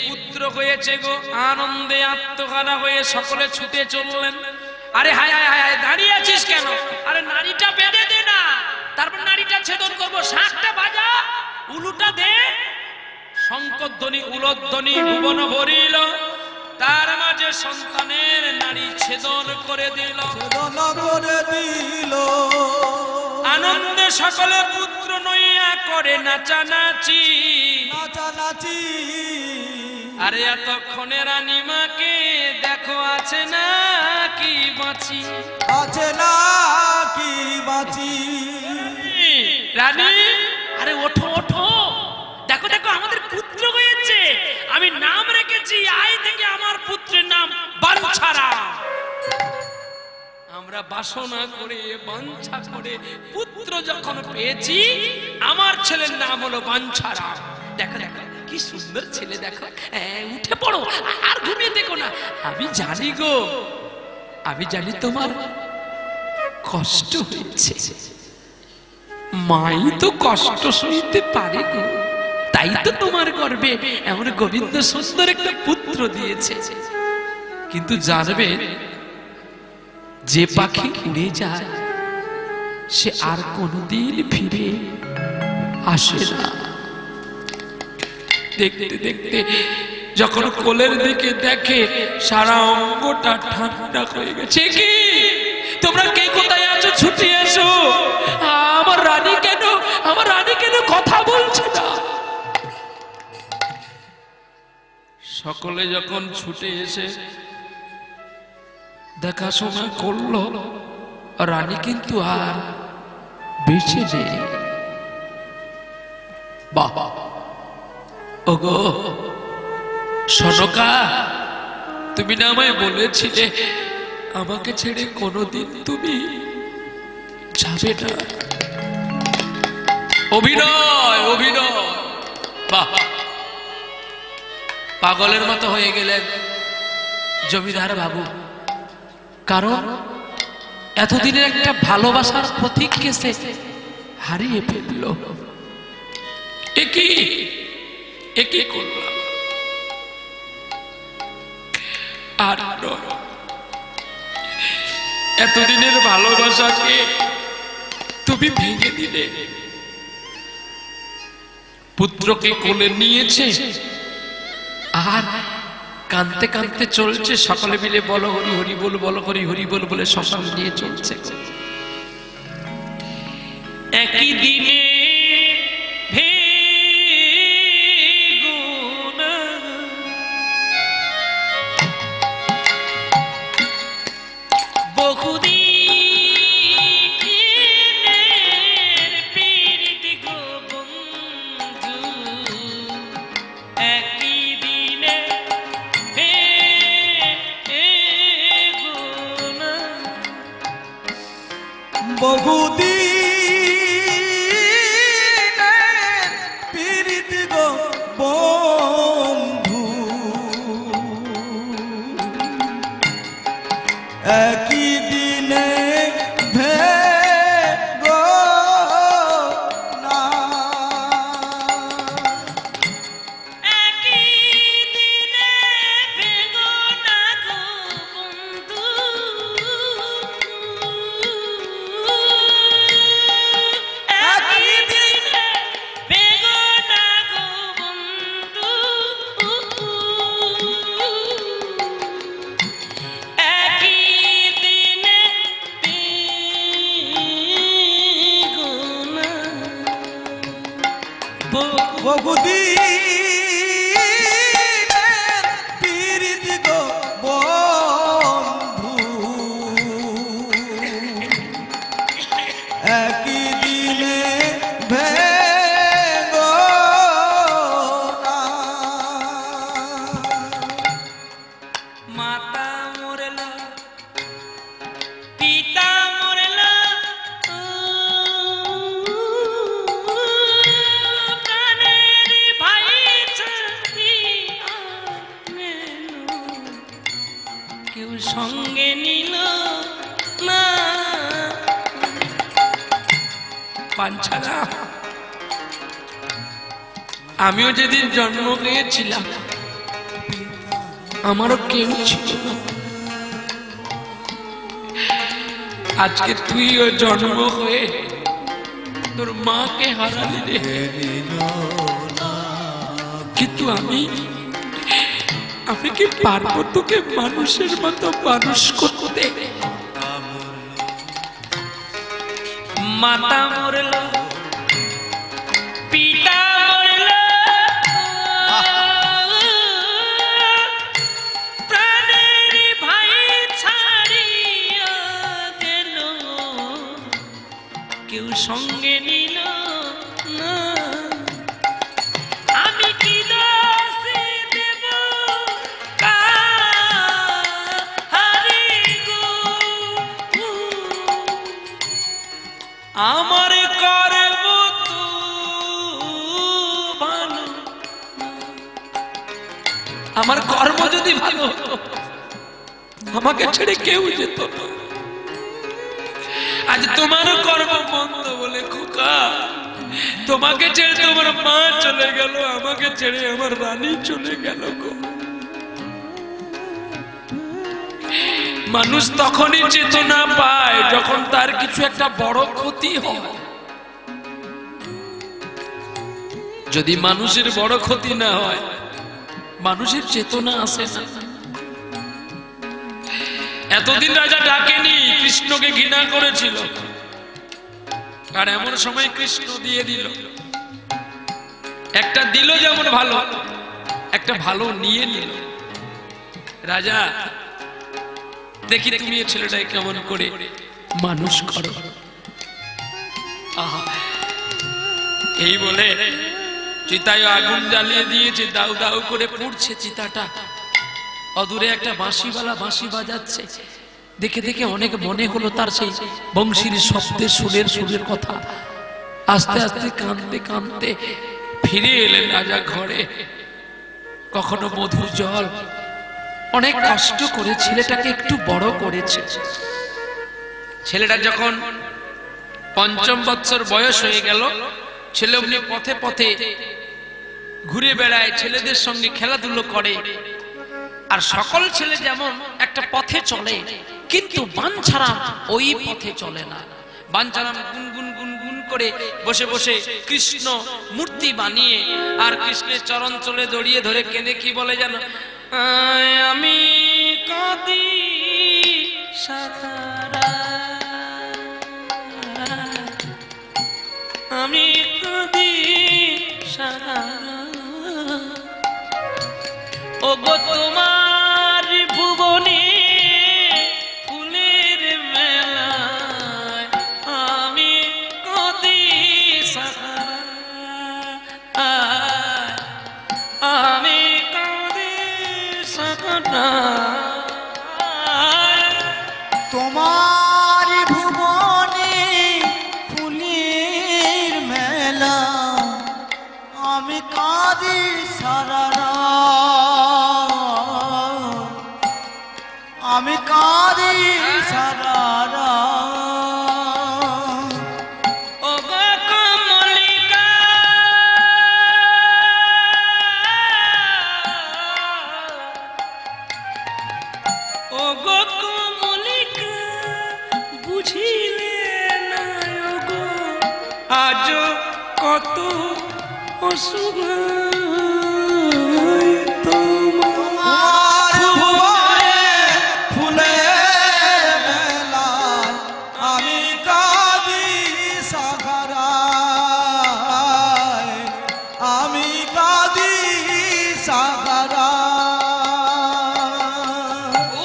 পুত্র হয়েছে গো, আনন্দে আত্মহারা হয়ে সকলে ছুটে চললেন। আরে হায় হায় হায়, দাঁড়িয়ে আছিস কেন? আরে নাড়িটা বেঁধে দে না, তারপর নাড়িটা ছেদন করবো। শাঁখটা বাজা, উলুটা দে। শঙ্করধ্বনি উলধ্বনি ভুবন ভরিল, তার মাঝে সন্তানের নাড়ি ছেদন করে দিল। আনন্দে সকলে পুত্র নইয়া করে নাচানাচি। নাচানাচি আরে এতক্ষণে রানীমাকে দেখো আছে না কি বাঁচি। আছে না কি বাঁচি। রানী, আরে ওঠো ওঠো, দেখো দেখো আমাদের পুত্র হয়েছে। আমি নাম রেখেছি আজ থেকে আমার পুত্রের নাম বাঞ্ছারাম। আমরা বাসনা করে বাঞ্ছা করে পুত্র যখন পেয়েছি, আমার ছেলের নাম হলো বাঞ্ছারাম। দেখো দেখো কি সুন্দর ছেলে, দেখো। উঠে পড়ো, আর ঘুমিয়ে দেখো না। আমি জানি গো, আমি জানি তোমার কষ্ট হয়েছে। মাই তো কষ্ট সইতে পারে গো, তাই তো তোমার গর্বে এমন গোবিন্দ সুন্দর একটা পুত্র দিয়েছে। কিন্তু জানবে, যে পাখি উড়ে যায় সে আর কোনোদিন ফিরে আসে না। দেখতে দেখতে যখন কোলের দিকে দেখে, সারা অঙ্গটা ঠান্ডা হয়ে গেছে। কি তোমরা কে কোথায় আছো, ছুটে এসো। আমার রানী কেন, আমার রানী কেন কথা বলছে না? সকলে যখন ছুটে এসে দেখাশোনা করলো, রানী কিন্তু আর বেঁচে নেই। বাবা, ওগো সনকা, তুমি না আমায় বলেছিলে আমাকে ছেড়ে কোনোদিন তুমি যাবে না। অভিনয় অভিনয়, বাহ, পাগলের মতো হয়ে গেলেন জমিদার বাবু। কারণ এতদিনের একটা ভালোবাসার প্রতীককে সে হারিয়ে ফেলল। একই করলাম আর নয়, এতদিনের ভালোবাসাকে তুমি ভেঙে দিলে। পুত্রকে কোলে নিয়েছে আর কাঁদতে কাঁদতে চলছে। সকলে মিলে বলো হরি হরি বল, বলো হরি হরি বল বলে শ্মশান নিয়ে চলছে। একই দিনে বহুদিনের পীড়িত গো বন্ধু, একই দিনে ভেগো না। বহুদিনের পীড়িত গো বন্ধু, একই দিনে ভেগো না। মাতা মরল, পিতা মরল, কেউ সঙ্গে নিল না। বাঞ্ছারা, আমিও যেদিন জন্ম হয়েছিলাম আমারও কেউ ছিল না। আজকে তুইও জন্ম হয়ে তোর মাকে হারালি রে। কিন্তু আমি কি পারবো তোকে মানুষের মতো মানুষ করতে? মাতা মরল, পিতা মরল, প্রাণের ভাই ছাড়িয়া গেল, কেউ সঙ্গে নিল না। আমি কি দোষ দেব কাহারি গো, আমার কর্ম তো ভালো, আমার কর্ম যদি ভালো হতো আমাকে ছেড়ে কেউ যেত না। আজ তোমার কর্ম মন্দ বলে খোকা তোমাকে ছেড়ে তোমার মা চলে গেল, আমাকে ছেড়ে আমার রানী চলে গেল গো। মানুষ তখনই চেতনা পায় যখন তার কিছু একটা বড় ক্ষতি হয়। যদি মানুষের বড় ক্ষতি না হয় মানুষের চেতনা আসে না। এতদিন রাজা ডাকেনি, কৃষ্ণকে ঘৃণা করেছিল, আর এমন সময় কৃষ্ণ দিয়ে দিল। একটা দিল যেমন ভালো, একটা ভালো নিয়ে নিল। রাজা দেখি তুমি এই ছেলেটাকে কেমন করে মানুষ করো। আহা, এই বলে চিতায় আগুন জ্বালিয়ে দিয়েছে, দাউ দাউ করে পুড়ছে চিতাটা। অদূরে একটা বাঁশিওয়ালা বাঁশি বাজাচ্ছে, দেখে দেখে অনেক মনে হলো তার সেই বংশীর শব্দের সুরের কথা। আস্তে আস্তে কাঁদতে কাঁদতে ফিরে এলেন রাজা ঘরে। কখনো মধুর জল, অনেক কষ্ট করে ছেলেটাকে একটু বড় করেছে। ছেলেটা যখন ৫ম বৎসর বয়স হয়ে গেল, ছেলে অমনি পথে পথে ঘুরে বেড়ায়, ছেলেদের সঙ্গে খেলাধুলো করে। আর সকল ছেলে যেমন একটা পথে চলে, কিন্তু বাঞ্ছারাম ওই পথে চলে না। বাঞ্ছারাম গুনগুন গুনগুন করে বসে বসে কৃষ্ণ মূর্তি বানিয়ে আর কৃষ্ণের চরণ চলে জড়িয়ে ধরে কেঁদে কি বলে জানো, আমি কাঁদি সারা, আমি কাঁদি সারা, ও গো তোমার ভুবনে ফুলের মেলায় আমি কাঁদি সারা, আমি কাঁদি সারা। তোমার ভুবনে ফুলের মেলা আমি কাঁদি সারা রাত, আমি কাঁদি সারা রাত। ও গো কমলিকা, ও গো কমলিকা, বুঝিলে না ও গো আজ কত অসহায় তোমার ভুবনে ফুলের মেলা আমি কাঁদি সারা রাত, আমি কাঁদি সারা রাত।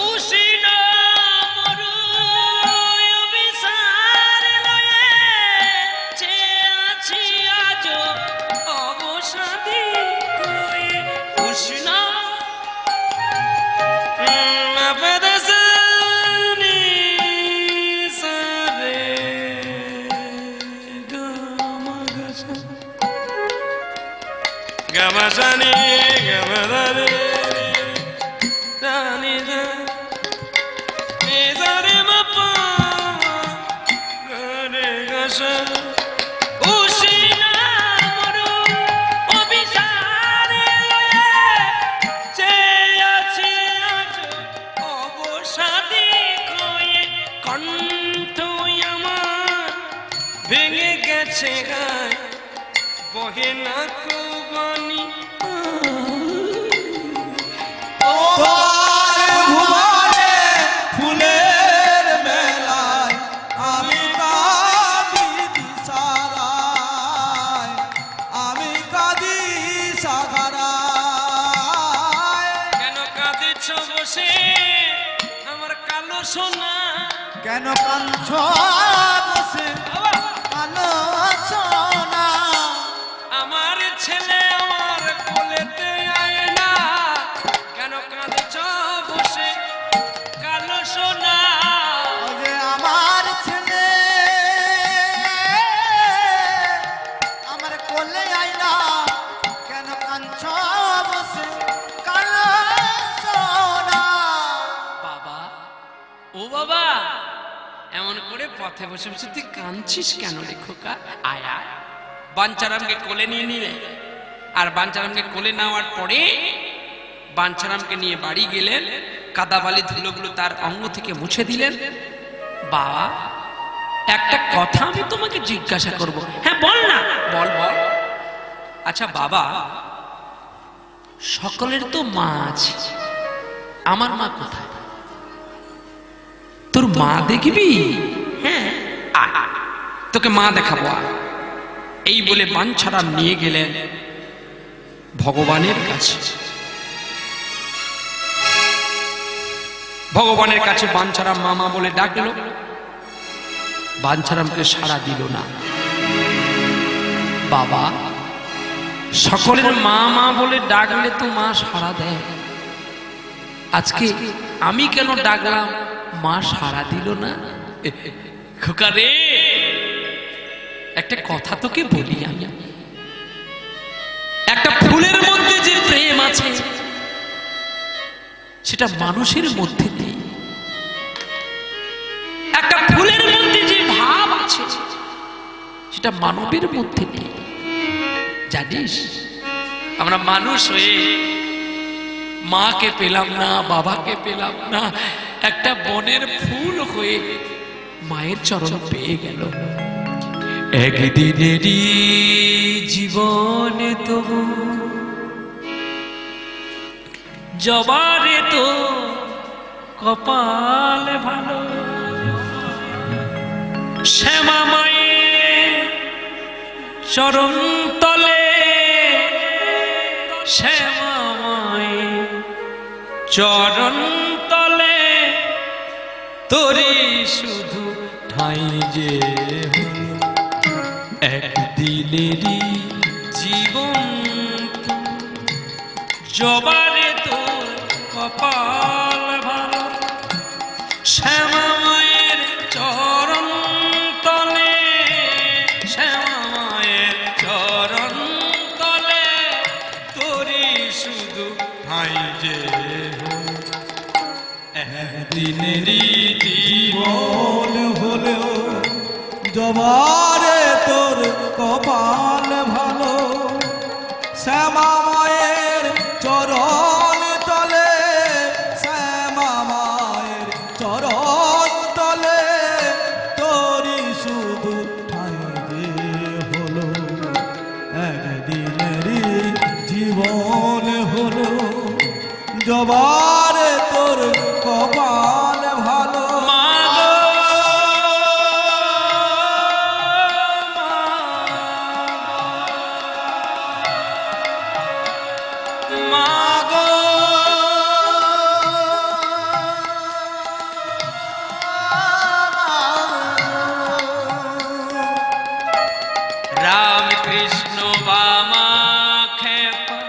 উষ্ণ মরুয় অভিসার লয়ে চেয়ে আছি আজ অবসাদী হয়ে। উষ্ণ আবেদসনি সারে গামাগাসা, গামাসানি গামাদারে রানি দা মেজারে মাপা গরে গাসা। উশিনা মরু অভিসারে লয়ে চেয়ে আছি আজ অবসাদী হয়ে। কণ্ঠ আমার ভেঙে গেছে গায়, বহে না কোবানি। তোমার ভুবনে ফুলের মেলায় আমি কাঁদি কালো সোনা কেন কাঞ্চ বসে কালো সোনা আমার ছেলে আমার কোলেতে আয় না কেন কাঁদছ বসে কালো সোনা ও যে আমার ছেলে আমার কোলে আইনা কেন কাঞ্চ বসে কালো সোনা বাবা ও বাবা এমন করে পথে বসে বসে তুই কাঁদছিস কেন রে খোকা আয় আয় বাঞ্চারামকে কোলে নিয়ে নিলে আর বাঞ্চারামকে কোলে নেওয়ার পরে বাঞ্চারামকে নিয়ে বাড়ি গেলেন কাদা বালি ধুলোগুলো তার অঙ্গ থেকে মুছে দিলেন বাবা একটা কথা আমি তোমাকে জিজ্ঞাসা করব হ্যাঁ বল না বল বল আচ্ছা বাবা সকলের তো মা আছে আমার মা কোথায় তোর মা দেখবি হ্যাঁ আয়, আয়, তোকে মা দেখাবো আয়। এই বলে বাঞ্ছারাম নিয়ে গেলেন ভগবানের কাছে ভগবানের কাছে বাঞ্ছারাম মামা বলে ডাকলো বাঞ্ছারামকে সাড়া দিল না বাবা সকলের মা মা বলে ডাকলে তো মা সাড়া দেয় আজকে আমি কেন ডাকলাম মা সাড়া দিল না খোকা রে একটা কথা তোকে বলি আমি একটা ফুলের মধ্যে যে প্রেম আছে সেটা মানুষের মধ্যে নেই একটা ফুলের মধ্যে যে ভাব আছে সেটা মানবের মধ্যে নেই জানিস আমরা মানুষ হয়ে মাকে পেলাম না বাবাকে পেলাম না একটা বনের ফুল হয়ে মায়ের চরণ পেয়ে গেল একদিনেরই জীবনে তবু জবারে তো কপাল ভালো শ্যামা মায়ের চরণ তলে শ্যামা মায়ের চরণ তলে তোরে শুধু ঠাই যে একদিনেরই জীবন জবারে তোর কপাল ভালো শ্যামা মায়ের চরণ তলে শ্যামা মায়ের চরণ তলে তোরে শুধু ঠাই যে একদিনেরই জীবন হলেও জবারে তোর কপাল ভালো শ্যামা মায়ের চরণ তলে শ্যামা মায়ের চরণ তলে তোরই শুধু ঠাই যে হলো একদিনেরই জীবন হলো জবারে তোর কপাল ভালো রাম কৃষ্ণ বামা খেপা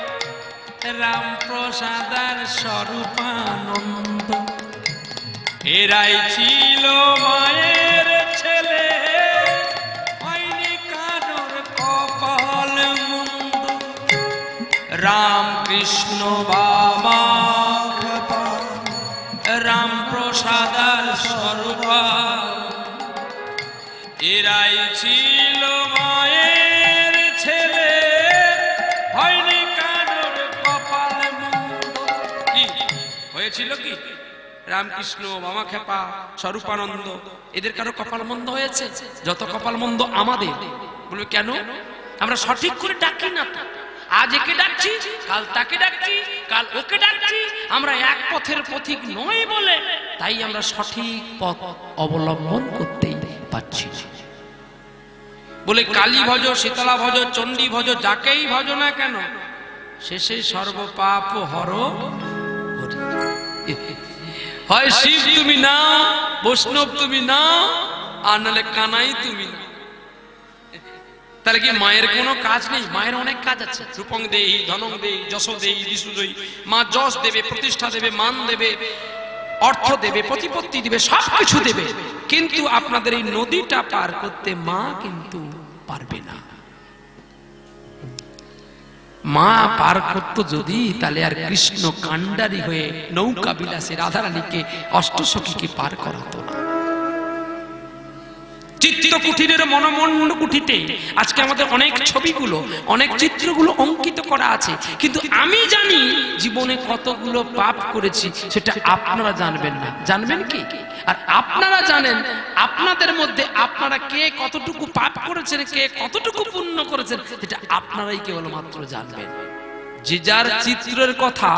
রাম প্রসাদার স্বরূপানন্দ এরাই ছিল মায়ের ছেলে হয়নি কারোর কপাল মন্দ রাম কৃষ্ণ বামা খেপা রাম প্রসাদার স্বরূপা এরাই ছিল মায়ের ছেলে হয়নি কারোর কপাল মন্দ কি হয়েছিল কি রামকৃষ্ণ মামা খেপা স্বরূপানন্দ এদের কারো কপাল মন্দ হয়েছে যত কপাল মন্দ আমাদের বলবে কেন আমরা সঠিক করে ডাকি না তো আজ একে ডাকছি কাল তাকে ডাকছি কাল ওকে ডাকছি আমরা এক পথের পথিক নই বলে তাই আমরা সঠিক পথ অবলম্বন করতেই পাচ্ছি না বলে কালী ভজ শীতলা ভজ চণ্ডী ভজ যাকেই ভজ না কেন শেষে সর্বপাপ হর হয় শিব তুমি নাও, বৈষ্ণব তুমি নাও, আর নাহলে কানাই তুমি নাও। তাহলে কি মায়ের কোনো কাজ নেই? মায়ের অনেক কাজ আছে। রূপং দেই, ধনং দেই, যশ দেই, বিষ্ণু দেই। মা যশ দেবে, প্রতিষ্ঠা দেবে, মান দেবে, অর্থ দেবে, প্রতিপত্তি দেবে, সবকিছু দেবে। কিন্তু আপনাদের এই নদীটা পার করতে মা কিন্তু পারবে না। মা পার করতো যদি, তাহলে আর কৃষ্ণ কাণ্ডারি হয়ে নৌকা বিলাসে রাধারানীকে অষ্টসখীকে পার করাতো না। চিত্রকুটিরের মনোমন্ড কুঠিতে আজকে আমাদের অনেক ছবিগুলো, অনেক চিত্রগুলো অঙ্কিত করা আছে, কিন্তু আমি জানি জীবনে কতগুলো পাপ করেছি সেটা আপনারা জানবেন না। জানবেন কি? আর আপনারা জানেন আপনাদের মধ্যে আপনারা কে কতটুকু পাপ করেছেন, কে কতটুকু পুণ্য করেছেন, সেটা আপনারাই কেবলমাত্র জানবেন। যে যার চিত্রের কথা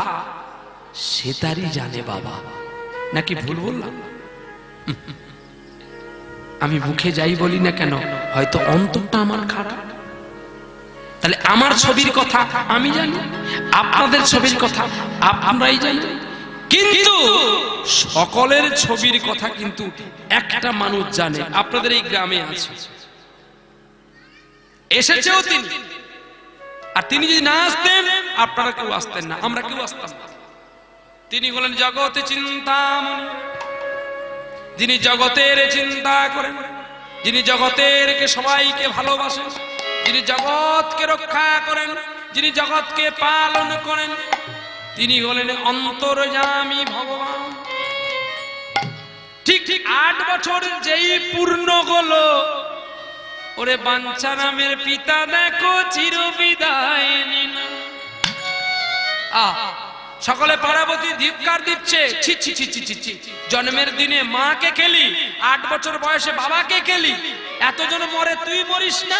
সে তারই জানে বাবা। নাকি ভুল বললাম? আমি মুখে যাই বলি না কেন, হয়তো অন্তরটা আমার খারাপ। তাহলে আমার ছবির কথা আমি জানি, আপনাদের ছবির কথা আপনারাই জানেন, কিন্তু সকলের ছবির কথা কিন্তু একটা মানুষ জানে। আপনাদের এই গ্রামে আছে, এসেছেও তিনি, আর তিনি যদি না আসতেন আপনারা কেউ আসতেন না, আমরা কেউ আসতাম না। তিনি হলেন জগতে চিন্তামণি, যিনি জগতের চিন্তা করেন, যিনি জগতের সবাইকে ভালোবাসেন, যিনি জগৎকে রক্ষা করেন, যিনি জগৎকে পালন করেন, তিনি হলেন অন্তর্যামী ভগবান। ঠিক 8 বছর যেই পূর্ণ হলো, ওরে বাঞ্ছারামের পিতা দেখো চির বিদায় নিনা। সকলে পার্বতী ধিক্কার দিচ্ছে, ছি ছি ছি ছি ছি, জন্মের দিনে মাকে খেলি, 8 বছর বয়সে বাবাকে খেলি, এতজন মরে তুই মরিস না।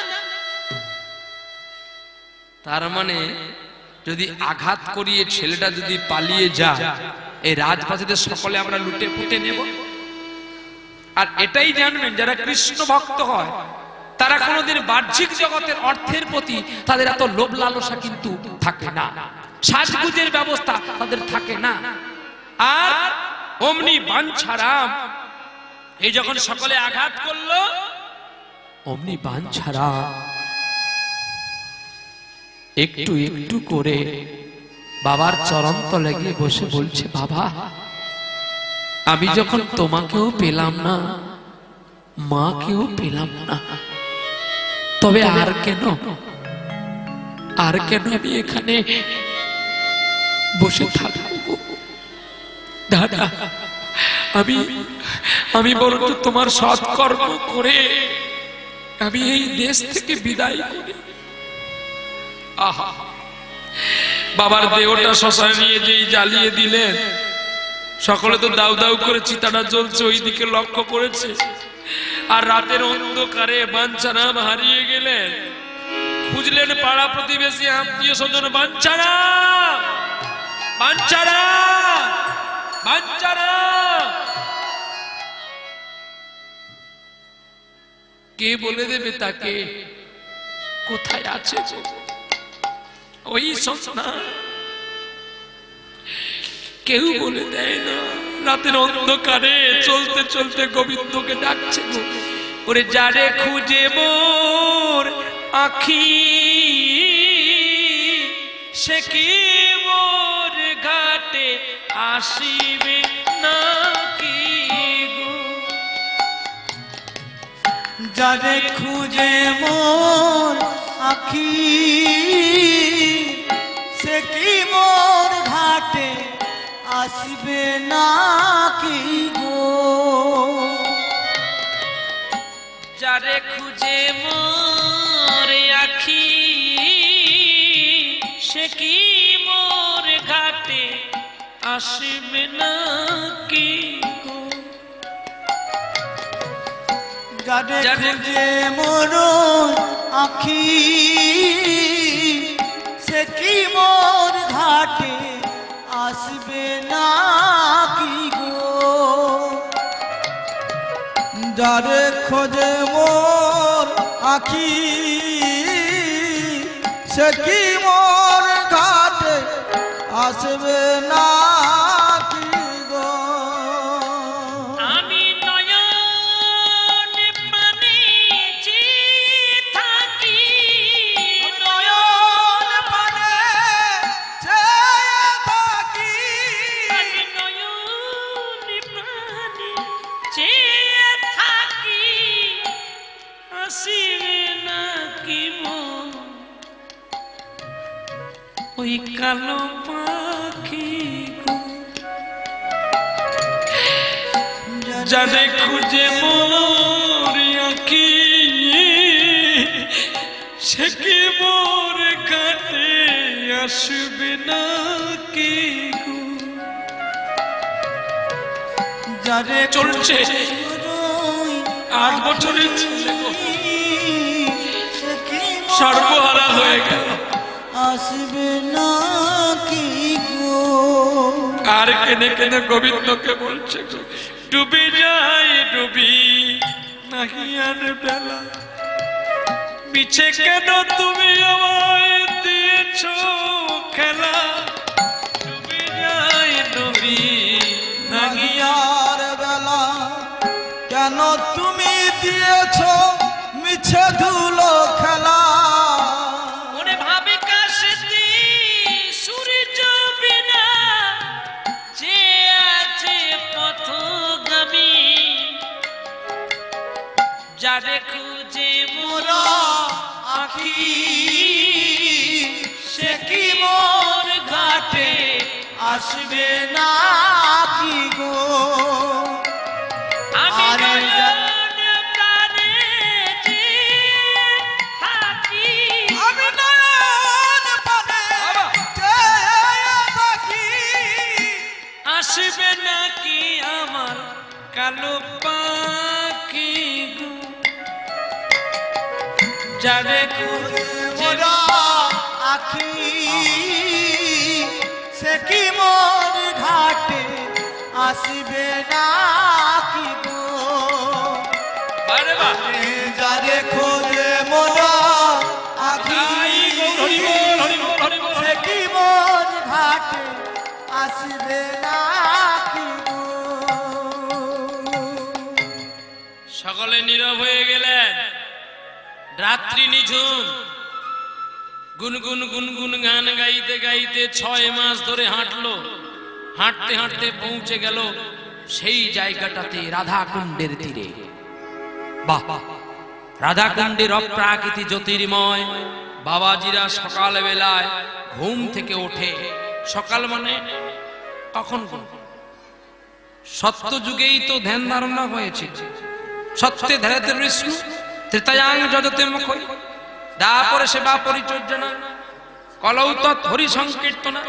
তার মানে যদি আঘাত করিয়ে ছেলেটা যদি পালিয়ে যায়, এই রাজপ্রাসাদের সকলে আমরা লুটে ফুটে নেব। আর এটাই জানবেন, যারা কৃষ্ণ ভক্ত হয় তারা কোনোদিন বাহ্যিক জগতের অর্থের প্রতি তাদের এত লোভ লালসা কিন্তু থাকে না, সাজগুজের ব্যবস্থা তাদের থাকে না। আর অমনি বাঞ্ছারাম এই যখন সকলে আঘাত করলো, অমনি বাঞ্ছারাম একটু একটু করে বাবার চরণ তলে গিয়ে বসে বলছে, বাবা আমি যখন তোমাকেও পেলাম না, মাকেও পেলাম না, তবে আর কেন আমি এখানে বসে থাকবো? দাদা আমি বরং তোমার সৎকর্ম করে আমি এই দেশ থেকে বিদায় করি। আহা, বাবার দেহটা শ্মশানে নিয়ে যেই জ্বালিয়ে দিলেন, সকলে তো দাউ দাউ করে চিতাটা জ্বলছে, ওই দিকে লক্ষ্য করেছে। আর রাতের অন্ধকারে বাঞ্ছারাম হারিয়ে গেলেন। খুঁজলেন পাড়া প্রতিবেশী, আত্মীয় স্বজন, বাঞ্ছারাম বাঞ্ছারাম বাঞ্ছারাম। কে বলে দেবে তাকে কোথায় আছে? ওই সন্তান কেউ বলে দেয় না। রাতের অন্ধকারে চলতে চলতে গোবিন্দকে ডাকছে, ওরে যারে খুঁজে মোর আখি, সে কি মোর ঘাটে আসিবে নাকি গো? যারে খুঁজে মোর আখি, সে কি মোর ঘাটে আসবে নাকি গো? যারে খুঁজে মোর আখি, সে কি মোর ঘাটে আসবে নাকি গো? যারে খুঁজে মোর আখি, সে কি মোর ঘাটে আসবে নাকি গো? যারে খোঁজে মোর আখি, সে কি মোর ঘাটে আসবে নাকি গো? কালো পাখি গো, যারে খুঁজে মোর আঁখি সে কি মোর কাটে আসবে না কি গো। যারে চলছে খুঁজোই 8 বছরের ছেলে গো, সে কি সর্বহারা হয়ে গেল। আসবে না কি গো। আর কেঁদে কেঁদে গোবিন্দকে বলছে গো, ডুবে যায় ডুবি নাহি আর বেলা, পিছে কেন তুমি আমায় দিয়েছ খেলা, ডুবে যায় ডুবি নাহি আর আর বেলা কেন তুমি দিয়েছ মিছে ধুলো খেলা। ওরে ভাবে কাশতি সূর্য বিনা যে আছে পথগামী, যারে খুঁজে মোরা আঁখি সে কি মোর ঘাটে আসবে না কি গো। আমি আরে নয়ন প্রাণে যে থাকি, আমি নয়ন পানে চেয়ে থাকি। আসবে নাকি আমার কালো পাখি গো, যারে খুঁজে মোরা আখি সে কি মোর ঘাটে আসবে না কি গো। বারে বা যারে খোঁজে মোরা আখি হরি বল হরি বল হরি বল। সে কি মোর ঘাটে আসবে না কি গো। সকলে নীরব হয়ে গেলেন। রাত্রি নিঝুম, গুনগুন গুনগুন গান গাইতে গাইতে 6 মাস ধরে হাঁটলো। হাঁটতে হাঁটতে পৌঁছে গেল সেই জায়গাটাতে রাধাকুণ্ডের তীরে। বাহ, রাধাকুণ্ডের অপ্রাকৃতিক জ্যোতির্ময়। বাবাজিরা সকাল বেলায় ঘুম থেকে ওঠে। সকাল মানে কখন? সত্য যুগেই তো ধ্যান ধারণা হয়েছে। সত্যে ধারেতে বিষ্ণু, ত্রেতায়াং যজতে মুখই, দ্বাপরে সেবা পরিচর্যনা, কলৌ তৎ হরি সংকীর্তনা।